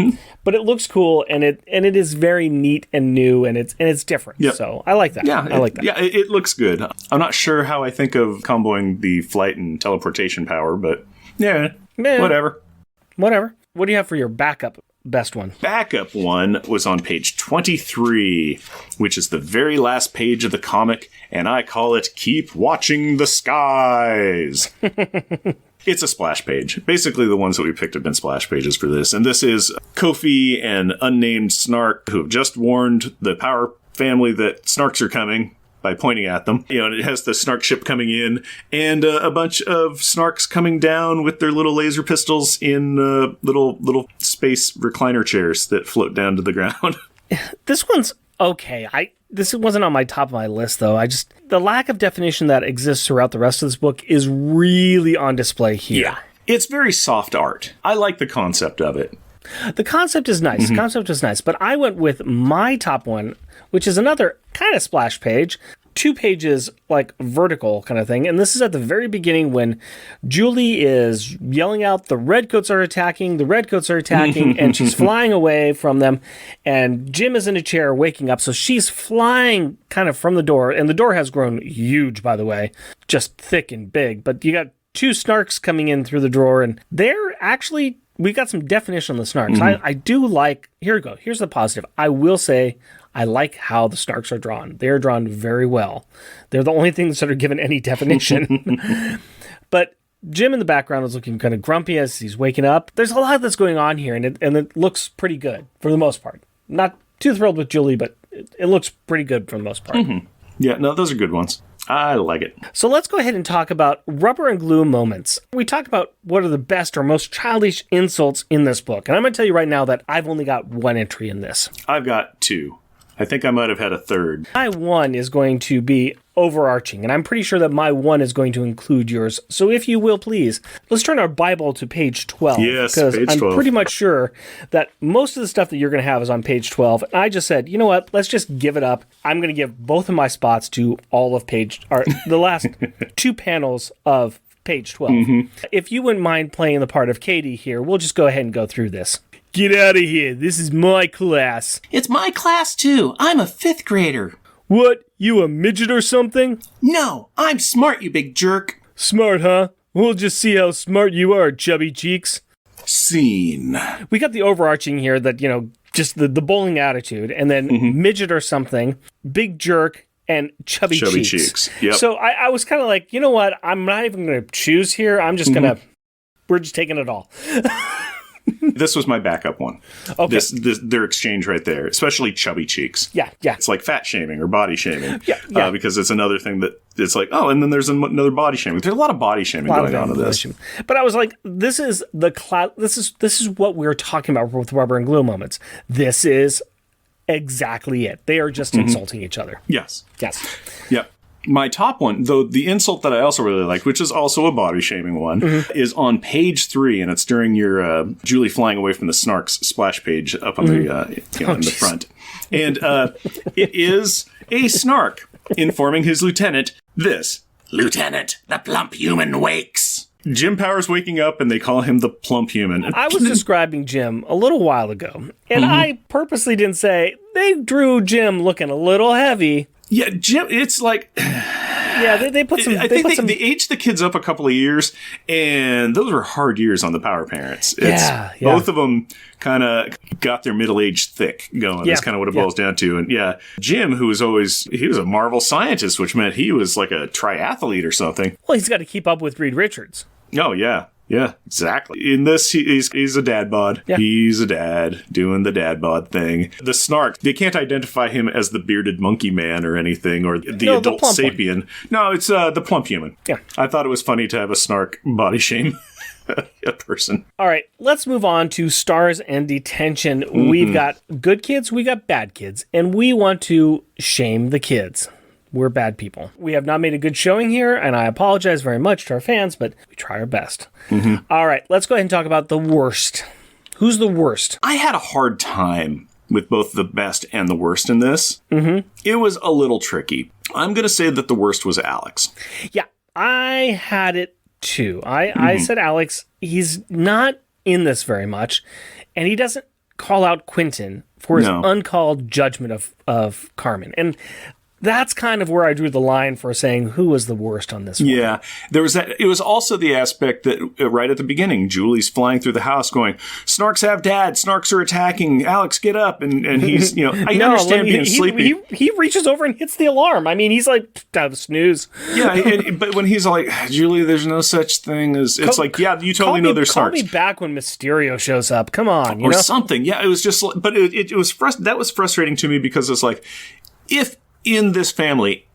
But it looks cool, and it is very neat and new, and it's different. Yep. So I like that. Yeah, I like that. Yeah, it looks good. I'm not sure how I think of comboing the flight and teleportation power, but whatever. Whatever. What do you have for your backup best one? Backup one was on page 23, which is the very last page of the comic, and I call it Keep Watching the Skies. It's a splash page. Basically, the ones that we picked have been splash pages for this. And this is Kofi and unnamed Snark, who have just warned the Power family that Snarks are coming by pointing at them. And it has the Snark ship coming in and a bunch of Snarks coming down with their little laser pistols in little space recliner chairs that float down to the ground. This one's okay. This wasn't on my top of my list, though. The lack of definition that exists throughout the rest of this book is really on display here. Yeah. It's very soft art. I like the concept of it. The concept is nice. But I went with my top one, which is another kind of splash page, 2 pages like vertical kind of thing. And this is at the very beginning when Julie is yelling out, the redcoats are attacking, and she's flying away from them. And Jim is in a chair waking up. So she's flying kind of from the door. And the door has grown huge, by the way, just thick and big. But you got 2 Snarks coming in through the door, and they're actually... We got some definition on the Snarks. I do like... Here we go. Here's the positive. I will say I like how the Snarks are drawn. They're drawn very well. They're the only things that are given any definition. But Jim in the background is looking kind of grumpy as he's waking up. There's a lot that's going on here, and it looks pretty good for the most part. Not too thrilled with Julie, but it looks pretty good for the most part. Yeah, no, those are good ones. I like it. So let's go ahead and talk about rubber and glue moments. We talked about what are the best or most childish insults in this book. And I'm going to tell you right now that I've only got 1 entry in this. I've got 2. I think I might have had a 3rd. My 1 is going to be overarching, and I'm pretty sure that my 1 is going to include yours. So if you will, please, let's turn our Bible to page 12. Yes, because page 12. I'm pretty much sure that most of the stuff that you're going to have is on page 12. And I just said, you know what? Let's just give it up. I'm going to give both of my spots to all of the last 2 panels of page 12. If you wouldn't mind playing the part of Katie here, we'll just go ahead and go through this. Get out of here. This is my class. It's my class, too. I'm a 5th grader. What? You a midget or something? No, I'm smart, you big jerk. Smart, huh? We'll just see how smart you are, chubby cheeks. Scene. We got the overarching here that, just the bowling attitude, and then midget or something, big jerk, and chubby cheeks. Yep. So I was kind of like, you know what? I'm not even going to choose here. I'm just going to... We're just taking it all. This was my backup one. Okay. Their exchange right there, especially chubby cheeks. Yeah. It's like fat shaming or body shaming. Yeah. Because it's another thing that it's like, oh, and then there's another body shaming. There's a lot of body shaming going on in this. But I was like, this is the this is what we're talking about with rubber and glue moments. This is exactly it. They are just insulting each other. Yes. Yep. My top one, though, the insult that I also really like, which is also a body shaming one, is on page 3, and it's during your Julie flying away from the Snarks splash page up on the in the front, and it is a Snark informing his lieutenant, "This Lieutenant, the plump human wakes." Jim Powers waking up, and they call him the plump human. I was describing Jim a little while ago, and I purposely didn't say they drew Jim looking a little heavy. Yeah, Jim, it's like... Yeah, they put some... I think they aged the kids up a couple of years, and those were hard years on the Power Parents. Both of them kind of got their middle age thick going. That's kind of what it boils down to. And Jim, who was he was a Marvel scientist, which meant he was like a triathlete or something. Well, he's got to keep up with Reed Richards. Oh, yeah. Yeah, exactly. In this, he's a dad bod. Yeah. He's a dad doing the dad bod thing. The Snark, they can't identify him as the bearded monkey man or anything, or the adult sapien. No, it's the plump human. Yeah. I thought it was funny to have a Snark body shame a person. All right, let's move on to Stars and Detention. We've got good kids, we got bad kids, and we want to shame the kids. We're bad people. We have not made a good showing here, and I apologize very much to our fans, but we try our best. All right, let's go ahead and talk about the worst. Who's the worst? I had a hard time with both the best and the worst in this. It was a little tricky. I'm going to say that the worst was Alex. Yeah, I had it too. I said Alex, he's not in this very much, and he doesn't call out Quentin for his uncalled judgment of Carmen. And that's kind of where I drew the line for saying who was the worst on this one. Yeah. There was that. It was also the aspect that right at the beginning, Julie's flying through the house going, Snarks have dad. Snarks are attacking. Alex, get up. And he's, I understand being sleepy. He reaches over and hits the alarm. I mean, he's like, snooze. Yeah. But when he's like, Julie, there's no such thing as, it's you totally know there's Snarks. Call me back when Mysterio shows up. Come on. Or something. Yeah. It was just, but it was that was frustrating to me because it's like, if in this family,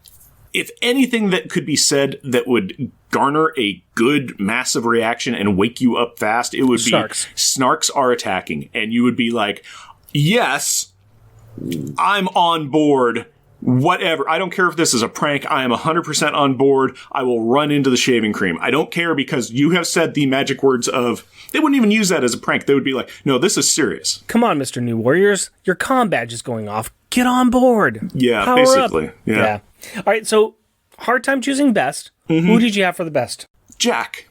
if anything that could be said that would garner a good massive reaction and wake you up fast, it would be Snarks are attacking. And you would be like, yes, I'm on board. Whatever. I don't care if this is a prank. I am 100% on board. I will run into the shaving cream. I don't care because you have said the magic words of, they wouldn't even use that as a prank. They would be like, no, this is serious. Come on, Mr. New Warriors. Your comm badge is going off. Get on board. Yeah, Power basically. Up. Yeah. All right, so hard time choosing best. Who did you have for the best? Jack.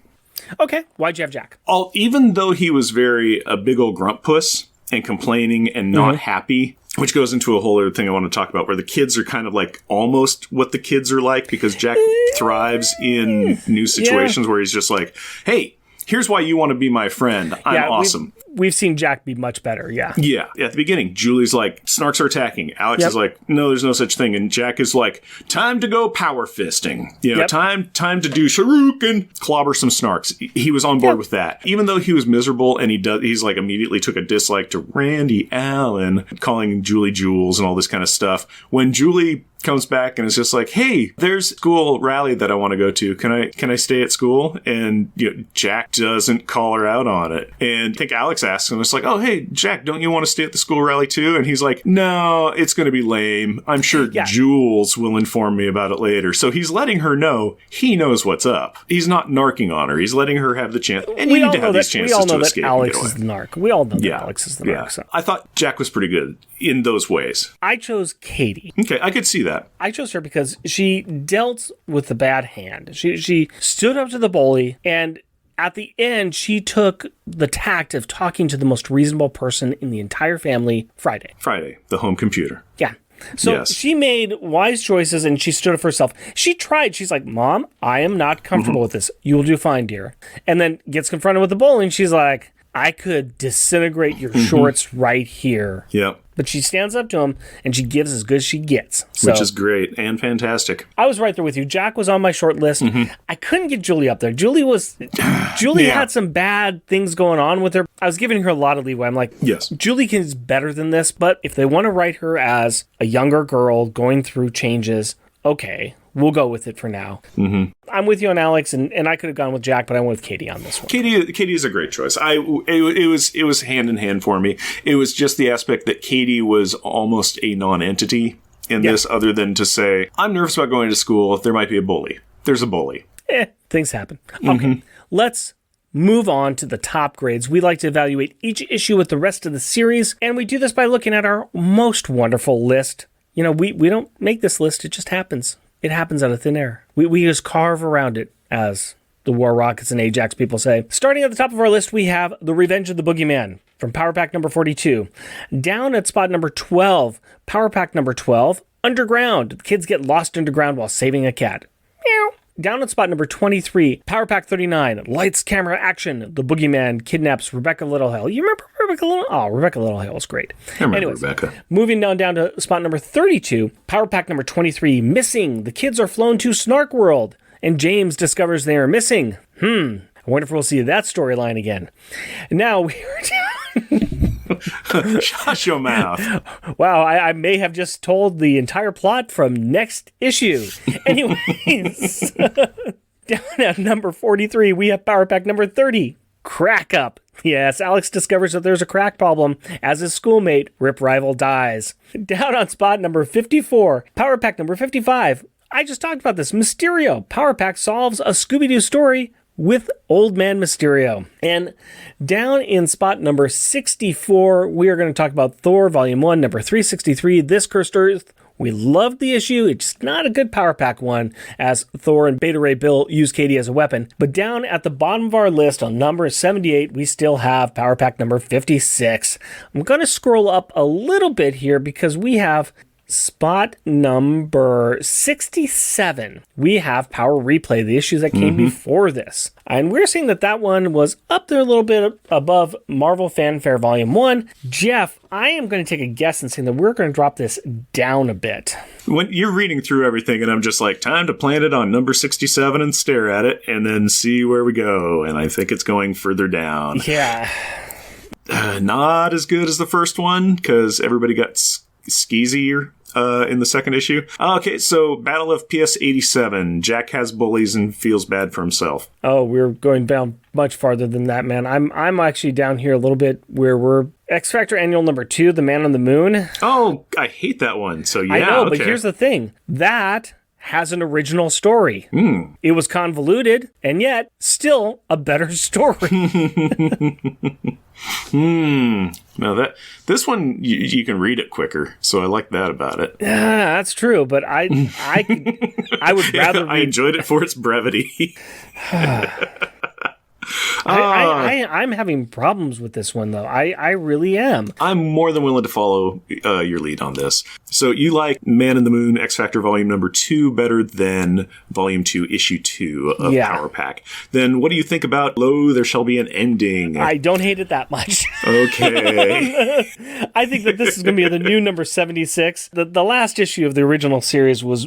Okay, why'd you have Jack? Even though he was a big old grump puss and complaining and not happy, which goes into a whole other thing I want to talk about, where the kids are kind of like almost what the kids are like, because Jack thrives in new situations where he's just like, hey, here's why you want to be my friend. I'm awesome. We've seen Jack be much better, yeah. Yeah. At the beginning, Julie's like, Snarks are attacking. Alex is like, no, there's no such thing. And Jack is like, time to go power fisting. Time to do Shuriken, clobber some Snarks. He was on board with that. Even though he was miserable and he's like immediately took a dislike to Randy Allen, calling Julie Jules and all this kind of stuff. When Julie comes back and is just like, hey, there's school rally that I want to go to. Can I stay at school? And Jack doesn't call her out on it. And I think Alex asks him, it's like, oh, hey, Jack, don't you want to stay at the school rally too? And he's like, no, it's going to be lame. I'm sure Jules will inform me about it later. So he's letting her know he knows what's up. He's not narking on her. He's letting her have the chance. And you need to have these chances to escape. We all know that Alex is the narc. We all know that Alex is the narc. So. I thought Jack was pretty good in those ways. I chose Katie. Okay, I could see that. I chose her because she dealt with the bad hand. She stood up to the bully, and at the end, she took the tact of talking to the most reasonable person in the entire family, Friday, the home computer. Yeah. So she made wise choices, and she stood up for herself. She tried. She's like, Mom, I am not comfortable with this. You will do fine, dear. And then gets confronted with the bully, and she's like, I could disintegrate your shorts right here. Yep. But she stands up to him, and she gives as good as she gets. So, which is great and fantastic. I was right there with you. Jack was on my short list. I couldn't get Julie up there. Julie had some bad things going on with her. I was giving her a lot of leeway. I'm like, yes, Julie is better than this, but if they want to write her as a younger girl going through changes, okay, we'll go with it for now. I'm with you on Alex, and I could have gone with Jack, but I went with Katie on this one. Katie is a great choice. It was hand in hand for me. It was just the aspect that Katie was almost a non-entity in this, other than to say, I'm nervous about going to school. There might be a bully. There's a bully. Things happen. Okay, let's move on to the top grades. We like to evaluate each issue with the rest of the series, and we do this by looking at our most wonderful list. We don't make this list. It just happens. It happens out of thin air. We just carve around it, as the War Rockets and Ajax people say. Starting at the top of our list, we have The Revenge of the Boogeyman from Power Pack number 42. Down at spot number 12, Power Pack number 12, Underground. The kids get lost underground while saving a cat. Meow. Down at spot number 23, Power Pack 39, Lights, Camera, Action. The Boogeyman kidnaps Rebecca Littlehale. You remember Rebecca Littlehale? Oh, Rebecca Littlehale was great. I remember Rebecca. Moving down to spot number 32, Power Pack number 23, Missing. The kids are flown to Snark World, and James discovers they are missing. I wonder if we'll see that storyline again. Now we are down. Shut your mouth. Wow, I may have just told the entire plot from next issue. Anyways, down at number 43, we have Power Pack number 30, Crack Up. Yes, Alex discovers that there's a crack problem as his schoolmate, Rip Rival, dies. Down on spot number 54, Power Pack number 55. I just talked about this. Mysterio. Power Pack solves a Scooby-Doo story with Old Man Mysterio. And down in spot number 64, we are going to talk about Thor Volume 1, number 363, This Cursed Earth We loved the issue. It's not a good power pack one, as Thor and Beta Ray Bill use Katie as a weapon. But down at the bottom of our list on number 78, we still have power pack number 56. I'm going to scroll up a little bit here because we have spot number 67. We have Power Replay, the issue that came before this. And we're seeing that one was up there a little bit above Marvel Fanfare Volume 1. Jeff, I am going to take a guess and saying that we're going to drop this down a bit. When you're reading through everything, and I'm just like, time to plant it on number 67 and stare at it, and then see where we go. And I think it's going further down. Yeah. Not as good as the first one, because everybody got skeezier in the second issue. Okay, so Battle of PS 87. Jack has bullies and feels bad for himself. Oh, we're going down much farther than that, man. I'm actually down here a little bit where we're X Factor Annual number 2, The Man on the Moon. Oh, I hate that one. So yeah, I know, okay. But here's the thing. That has an original story. It was convoluted, and yet still a better story. No, this one you can read it quicker, so I like that about it. Yeah, that's true, but I would rather. I enjoyed it for its brevity. I'm having problems with this one, though. I really am. I'm more than willing to follow your lead on this. So you like Man in the Moon X Factor Volume number 2 better than Volume 2, Issue 2 of Power Pack. Then what do you think about Lo, There Shall Be an Ending? I don't hate it that much. Okay. I think that this is going to be the new number 76. The last issue of the original series was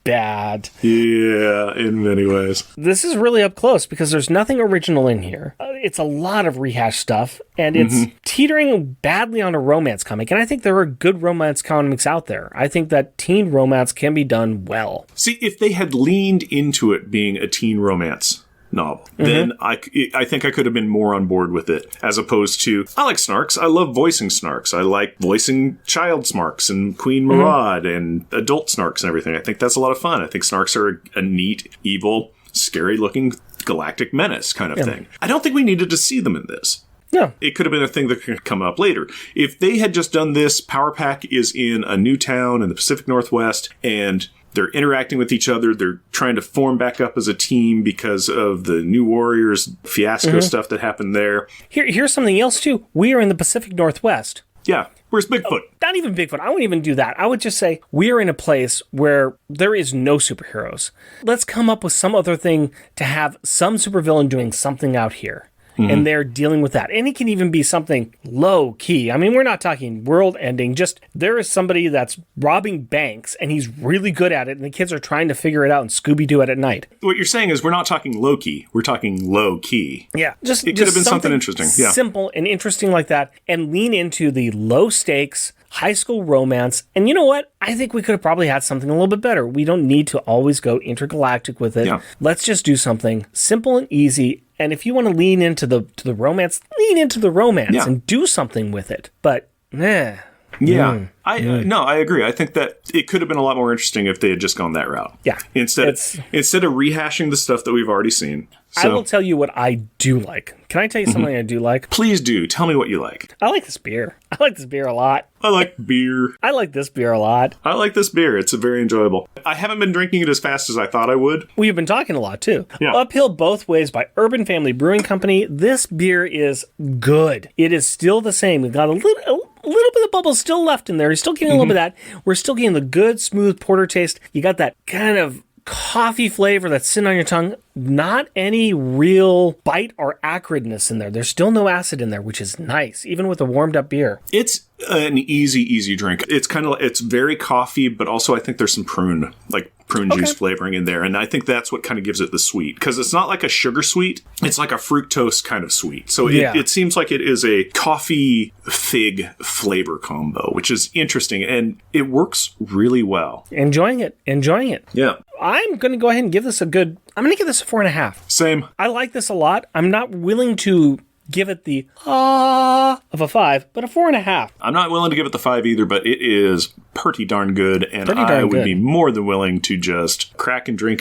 bad. Yeah, in many ways. This is really up close because there's nothing original in here. It's a lot of rehash stuff, and it's teetering badly on a romance comic. And I think there are good romance comics out there. I think that teen romance can be done well. See, if they had leaned into it being a teen romance novel, then I think I could have been more on board with it, as opposed to, I like Snarks. I love voicing Snarks. I like voicing child Snarks and Queen Maraude and adult Snarks and everything. I think that's a lot of fun. I think Snarks are a neat, evil, scary-looking galactic menace kind of thing. I don't think we needed to see them in this. No. It could have been a thing that could come up later. If they had just done this, Power Pack is in a new town in the Pacific Northwest, and they're interacting with each other. They're trying to form back up as a team because of the New Warriors fiasco stuff that happened there. Here's something else, too. We are in the Pacific Northwest. Yeah. Where's Bigfoot? Not even Bigfoot. I wouldn't even do that. I would just say we are in a place where there is no superheroes. Let's come up with some other thing to have some supervillain doing something out here. And they're dealing with that. And it can even be something low key. I mean, we're not talking world ending. Just there is somebody that's robbing banks and he's really good at it. And the kids are trying to figure it out and Scooby-Doo it at night. What you're saying is we're not talking low key. We're talking low key. Yeah. It could have been something interesting. Yeah. Simple and interesting like that. And lean into the low stakes high school romance. And you know what? I think we could have probably had something a little bit better. We don't need to always go intergalactic with it. Yeah. Let's just do something simple and easy. And if you want to lean into the romance, lean into the romance and do something with it. But, I agree. I think that it could have been a lot more interesting if they had just gone that route. Yeah. Instead of rehashing the stuff that we've already seen. So, I will tell you what I do like. Can I tell you something I do like? Please do. Tell me what you like. I like this beer. I like this beer a lot. I like beer. I like this beer a lot. I like this beer. It's very enjoyable. I haven't been drinking it as fast as I thought I would. We've been talking a lot, too. Yeah. Uphill Both Ways by Urban Family Brewing Company. This beer is good. It is still the same. We've got a little bit of bubbles still left in there. You're still getting a little bit of that. We're still getting the good, smooth porter taste. You got that kind of coffee flavor that's sitting on your tongue. Not any real bite or acridness in there. There's still no acid in there, which is nice, even with a warmed up beer. It's an easy drink. It's very coffee, but also I think there's some prune juice flavoring in there. And I think that's what kind of gives it the sweet, because it's not like a sugar sweet. It's like a fructose kind of sweet. So it seems like it is a coffee fig flavor combo, which is interesting. And it works really well. Enjoying it. Yeah. I'm going to go ahead and give this I'm going to give this a 4.5. Same. I like this a lot. I'm not willing to give it the of a 5, but a 4.5. I'm not willing to give it the 5 either, but it is pretty darn good, and I would be more than willing to just crack and drink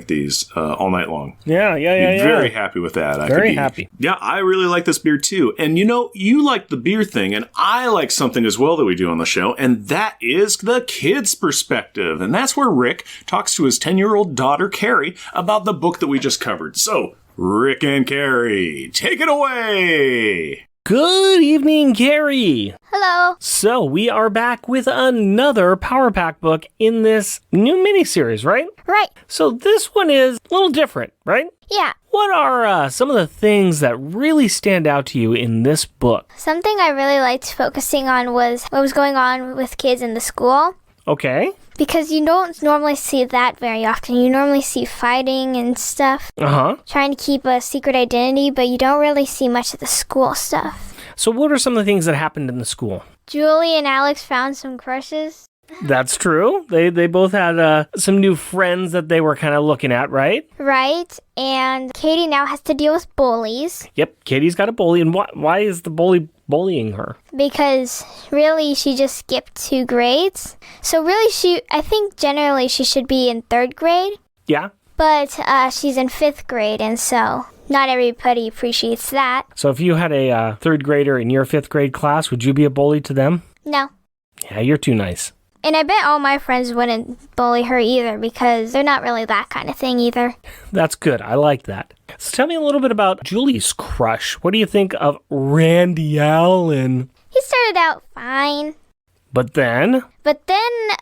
these all night long. Yeah. Very happy with that. Very happy. Yeah, I really like this beer too. And you like the beer thing, and I like something as well that we do on the show, and that is the kid's perspective. And that's where Rick talks to his 10-year-old daughter, Carrie, about the book that we just covered. So, Rick and Carrie, take it away! Good evening, Carrie. Hello. So, we are back with another Power Pack book in this new miniseries, right? Right. So, this one is a little different, right? Yeah. What are some of the things that really stand out to you in this book? Something I really liked focusing on was what was going on with kids in the school. Okay. Because you don't normally see that very often. You normally see fighting and stuff. Uh-huh. Trying to keep a secret identity, but you don't really see much of the school stuff. So what are some of the things that happened in the school? Julie and Alex found some crushes. That's true. They both had some new friends that they were kind of looking at, right? Right. And Katie now has to deal with bullies. Yep. Katie's got a bully. And why is the bully bullying her? Because really she just skipped 2 grades. So really I think generally she should be in 3rd grade. Yeah. But she's in 5th grade, and so not everybody appreciates that. So if you had a 3rd grader in your 5th grade class, would you be a bully to them? No. Yeah, you're too nice. And I bet all my friends wouldn't bully her either, because they're not really that kind of thing either. That's good. I like that. So tell me a little bit about Julie's crush. What do you think of Randy Allen? He started out fine. But then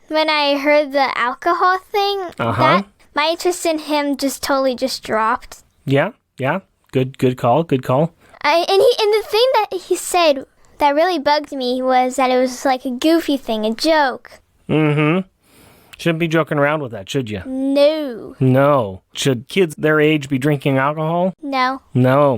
when I heard the alcohol thing, Uh-huh. my interest in him just totally dropped. Yeah. Good call. And the thing that he said that really bugged me was that it was like a goofy thing, a joke. Mm-hmm. Shouldn't be joking around with that, should you? No. Should kids their age be drinking alcohol? No.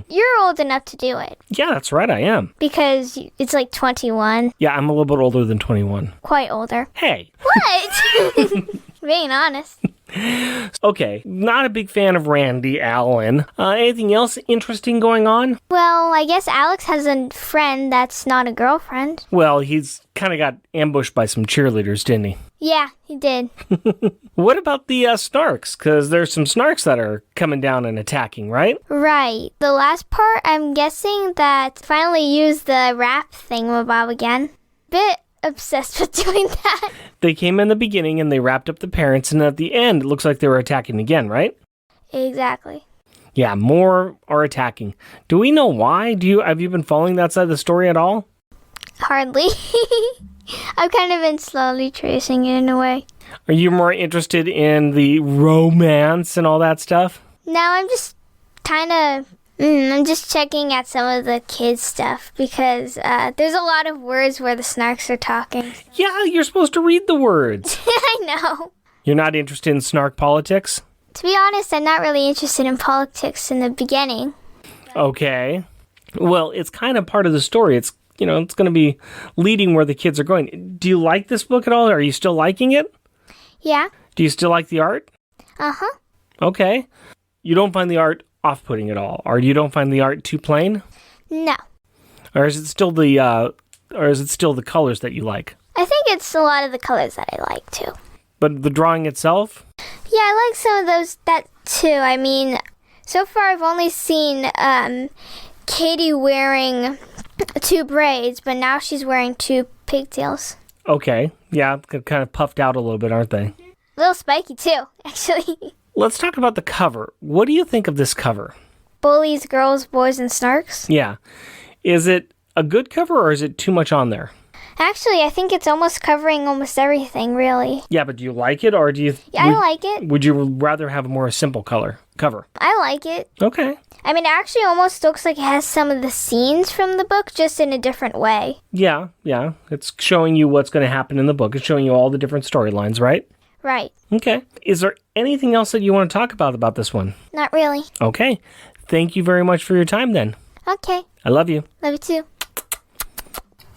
You're old enough to do it. Yeah, that's right, I am. Because it's like 21. Yeah, I'm a little bit older than 21. Quite older. Hey. What? Being honest. Okay, not a big fan of Randy Allen. Anything else interesting going on? Well, I guess Alex has a friend that's not a girlfriend. Well, he's kind of got ambushed by some cheerleaders, didn't he? Yeah, he did. What about the snarks? Because there's some snarks that are coming down and attacking, right? Right. The last part, I'm guessing that finally used the rap thingamabob again. Bit obsessed with doing that. They came in the beginning and they wrapped up the parents, and at the end, it looks like they were attacking again, right? Exactly. Yeah, more are attacking. Do we know why? Have you been following that side of the story at all? Hardly. I've kind of been slowly tracing it in a way. Are you more interested in the romance and all that stuff? No, I'm just I'm just checking at some of the kids' stuff because there's a lot of words where the snarks are talking. Yeah, you're supposed to read the words. I know. You're not interested in snark politics? To be honest, I'm not really interested in politics in the beginning. Okay. Well, it's kind of part of the story. It's going to be leading where the kids are going. Do you like this book at all? Are you still liking it? Yeah. Do you still like the art? Uh-huh. Okay. You don't find the art off-putting at all, or you don't find the art too plain? No. Or is it still the colors that you like? I think it's a lot of the colors that I like too. But the drawing itself? Yeah, I like some of that too. I mean, so far I've only seen Katie wearing 2 braids, but now she's wearing 2 pigtails. Okay. Yeah, kind of puffed out a little bit, aren't they? A little spiky too, actually. Let's talk about the cover. What do you think of this cover? Bullies, girls, boys, and snarks? Yeah. Is it a good cover or is it too much on there? Actually, I think it's almost covering almost everything, really. Yeah, but do you like it or do you... Yeah, I like it. Would you rather have a more simple cover? I like it. Okay. I mean, it actually almost looks like it has some of the scenes from the book, just in a different way. Yeah. It's showing you what's going to happen in the book. It's showing you all the different storylines, right? Right. Okay. Is there anything else that you want to talk about this one? Not really. Okay. Thank you very much for your time then. Okay. I love you. Love you too.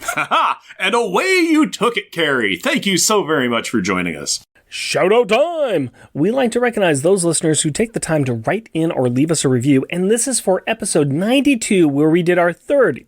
Ha! And away you took it, Carrie. Thank you so very much for joining us. Shout-out time! We like to recognize those listeners who take the time to write in or leave us a review, and this is for episode 92, where we did our third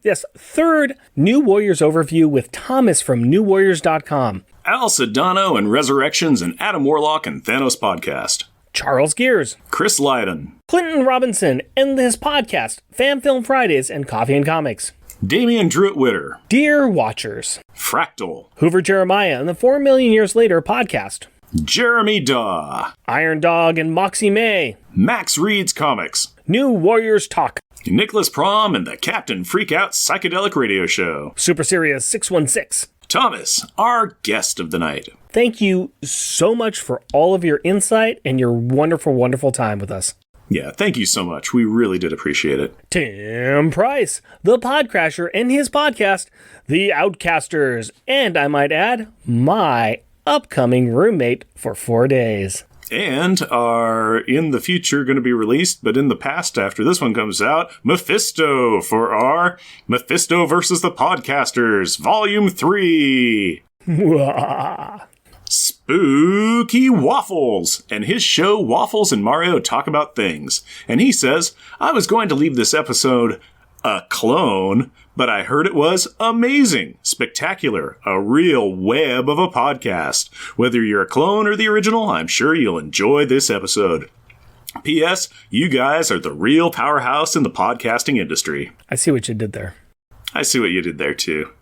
New Warriors overview with Thomas from newwarriors.com. Al Sedano and Resurrections and Adam Warlock and Thanos Podcast. Charles Gears. Chris Lydon. Clinton Robinson and his podcast, Fan Film Fridays and Coffee and Comics. Damian Druitt-Witter. Dear Watchers. Fractal. Hoover Jeremiah and the 4 Million Years Later podcast. Jeremy Daw. Iron Dog and Moxie May. Max Reads Comics. New Warriors Talk. Nicholas Prom and the Captain Freakout Psychedelic Radio Show. Super Serious 616. Thomas, our guest of the night. Thank you so much for all of your insight and your wonderful, wonderful time with us. Yeah, thank you so much. We really did appreciate it. Tim Price, the Podcrasher, and his podcast, The Outcasters, and I might add, my upcoming roommate for 4 days. And are in the future going to be released, but in the past, after this one comes out, Mephisto for our Mephisto versus the Podcasters, Volume 3. Spooky Waffles, and his show Waffles and Mario Talk About Things. And he says, I was going to leave this episode a clone, but I heard it was amazing, spectacular, a real web of a podcast. Whether you're a clone or the original, I'm sure you'll enjoy this episode. P.S. You guys are the real powerhouse in the podcasting industry. I see what you did there. I see what you did there, too.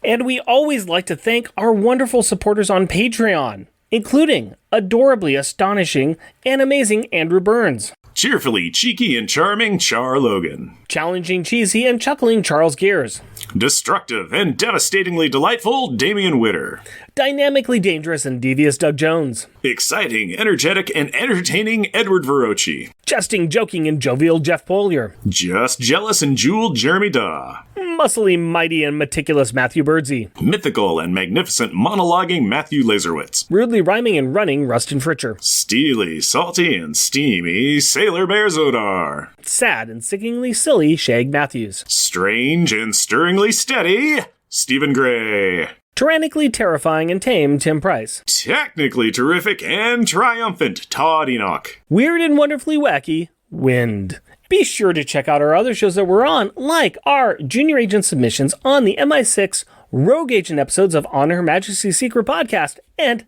And we always like to thank our wonderful supporters on Patreon, including adorably astonishing and amazing Andrew Burns. Cheerfully cheeky and charming Char Logan. Challenging cheesy and chuckling Charles Gears. Destructive and devastatingly delightful Damian Witter. Dynamically dangerous and devious Doug Jones. Exciting, energetic, and entertaining Edward Verocci. Jesting, joking, and jovial Jeff Polier. Just jealous and jeweled Jeremy Daw. Muscly, mighty, and meticulous Matthew Birdsey. Mythical and magnificent monologuing Matthew Laserwitz. Rudely rhyming and running Rustin Fritcher. Steely, salty, and steamy Sailor Bear Zodar. Sad and sickeningly silly Shag Matthews. Strange and stirringly steady Stephen Gray. Tyrannically terrifying and tame Tim Price. Technically terrific and triumphant Todd Enoch. Weird and wonderfully wacky Wind. Be sure to check out our other shows that we're on, like our Junior Agent submissions on the MI6 Rogue Agent episodes of Honor Her Majesty's Secret Podcast, and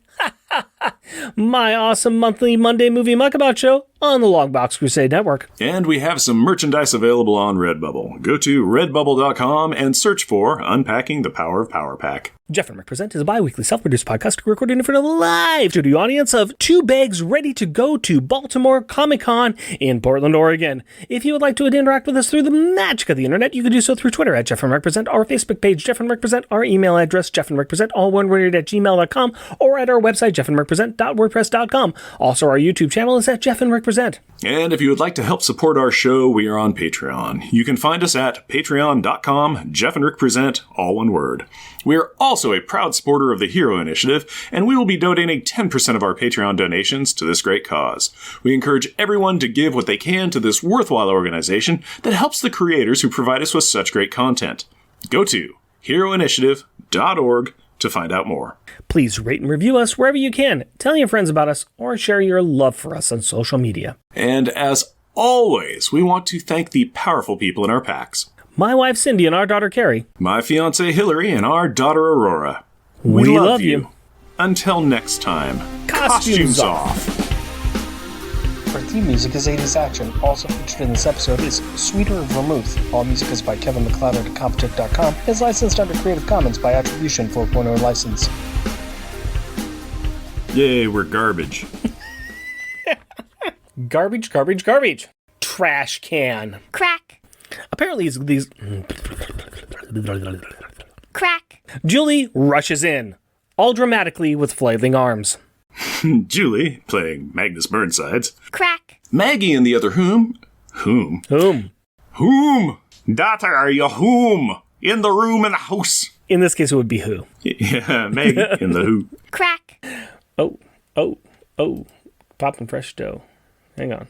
my awesome monthly Monday Movie Muckabout show on the Longbox Crusade Network. And we have some merchandise available on Redbubble. Go to redbubble.com and search for Unpacking the Power of Power Pack. Jeff and Rick Present is a bi-weekly self-produced podcast recorded in front of a live studio audience of 2 bags ready to go to Baltimore Comic-Con in Portland, Oregon. If you would like to interact with us through the magic of the internet, you can do so through Twitter at Jeff and Rick Present, our Facebook page, Jeff and Rick Present, our email address, jeffandrickpresent, all one word at gmail.com, or at our website, jeffandrickpresent.wordpress.com. Also, our YouTube channel is at Jeff and Rick Present. And if you would like to help support our show, we are on Patreon. You can find us at patreon.com, Jeff and Rick Present, all one word. We are also a proud supporter of the Hero Initiative, and we will be donating 10% of our Patreon donations to this great cause. We encourage everyone to give what they can to this worthwhile organization that helps the creators who provide us with such great content. Go to heroinitiative.org to find out more. Please rate and review us wherever you can. Tell your friends about us or share your love for us on social media. And as always, we want to thank the powerful people in our packs. My wife Cindy and our daughter Carrie. My fiancée Hillary and our daughter Aurora. We love you. Until next time, Costumes off. Our theme music is 80s Action. Also featured in this episode is Sweeter Vermouth. All music is by Kevin McLeod at Incompetech.com. Is licensed under Creative Commons by Attribution 4.0 license. Yay, we're garbage. Garbage, garbage, garbage. Trash can. Crack. Apparently these... Crack. Julie rushes in, all dramatically with flailing arms. Julie, playing Magnus Burnsides. Crack. Maggie and the other whom? Whom? Whom? Daughter, are you whom? In the room in the house. In this case, it would be who. Yeah, Maggie in the who. Crack. Oh. Popping fresh dough. Hang on.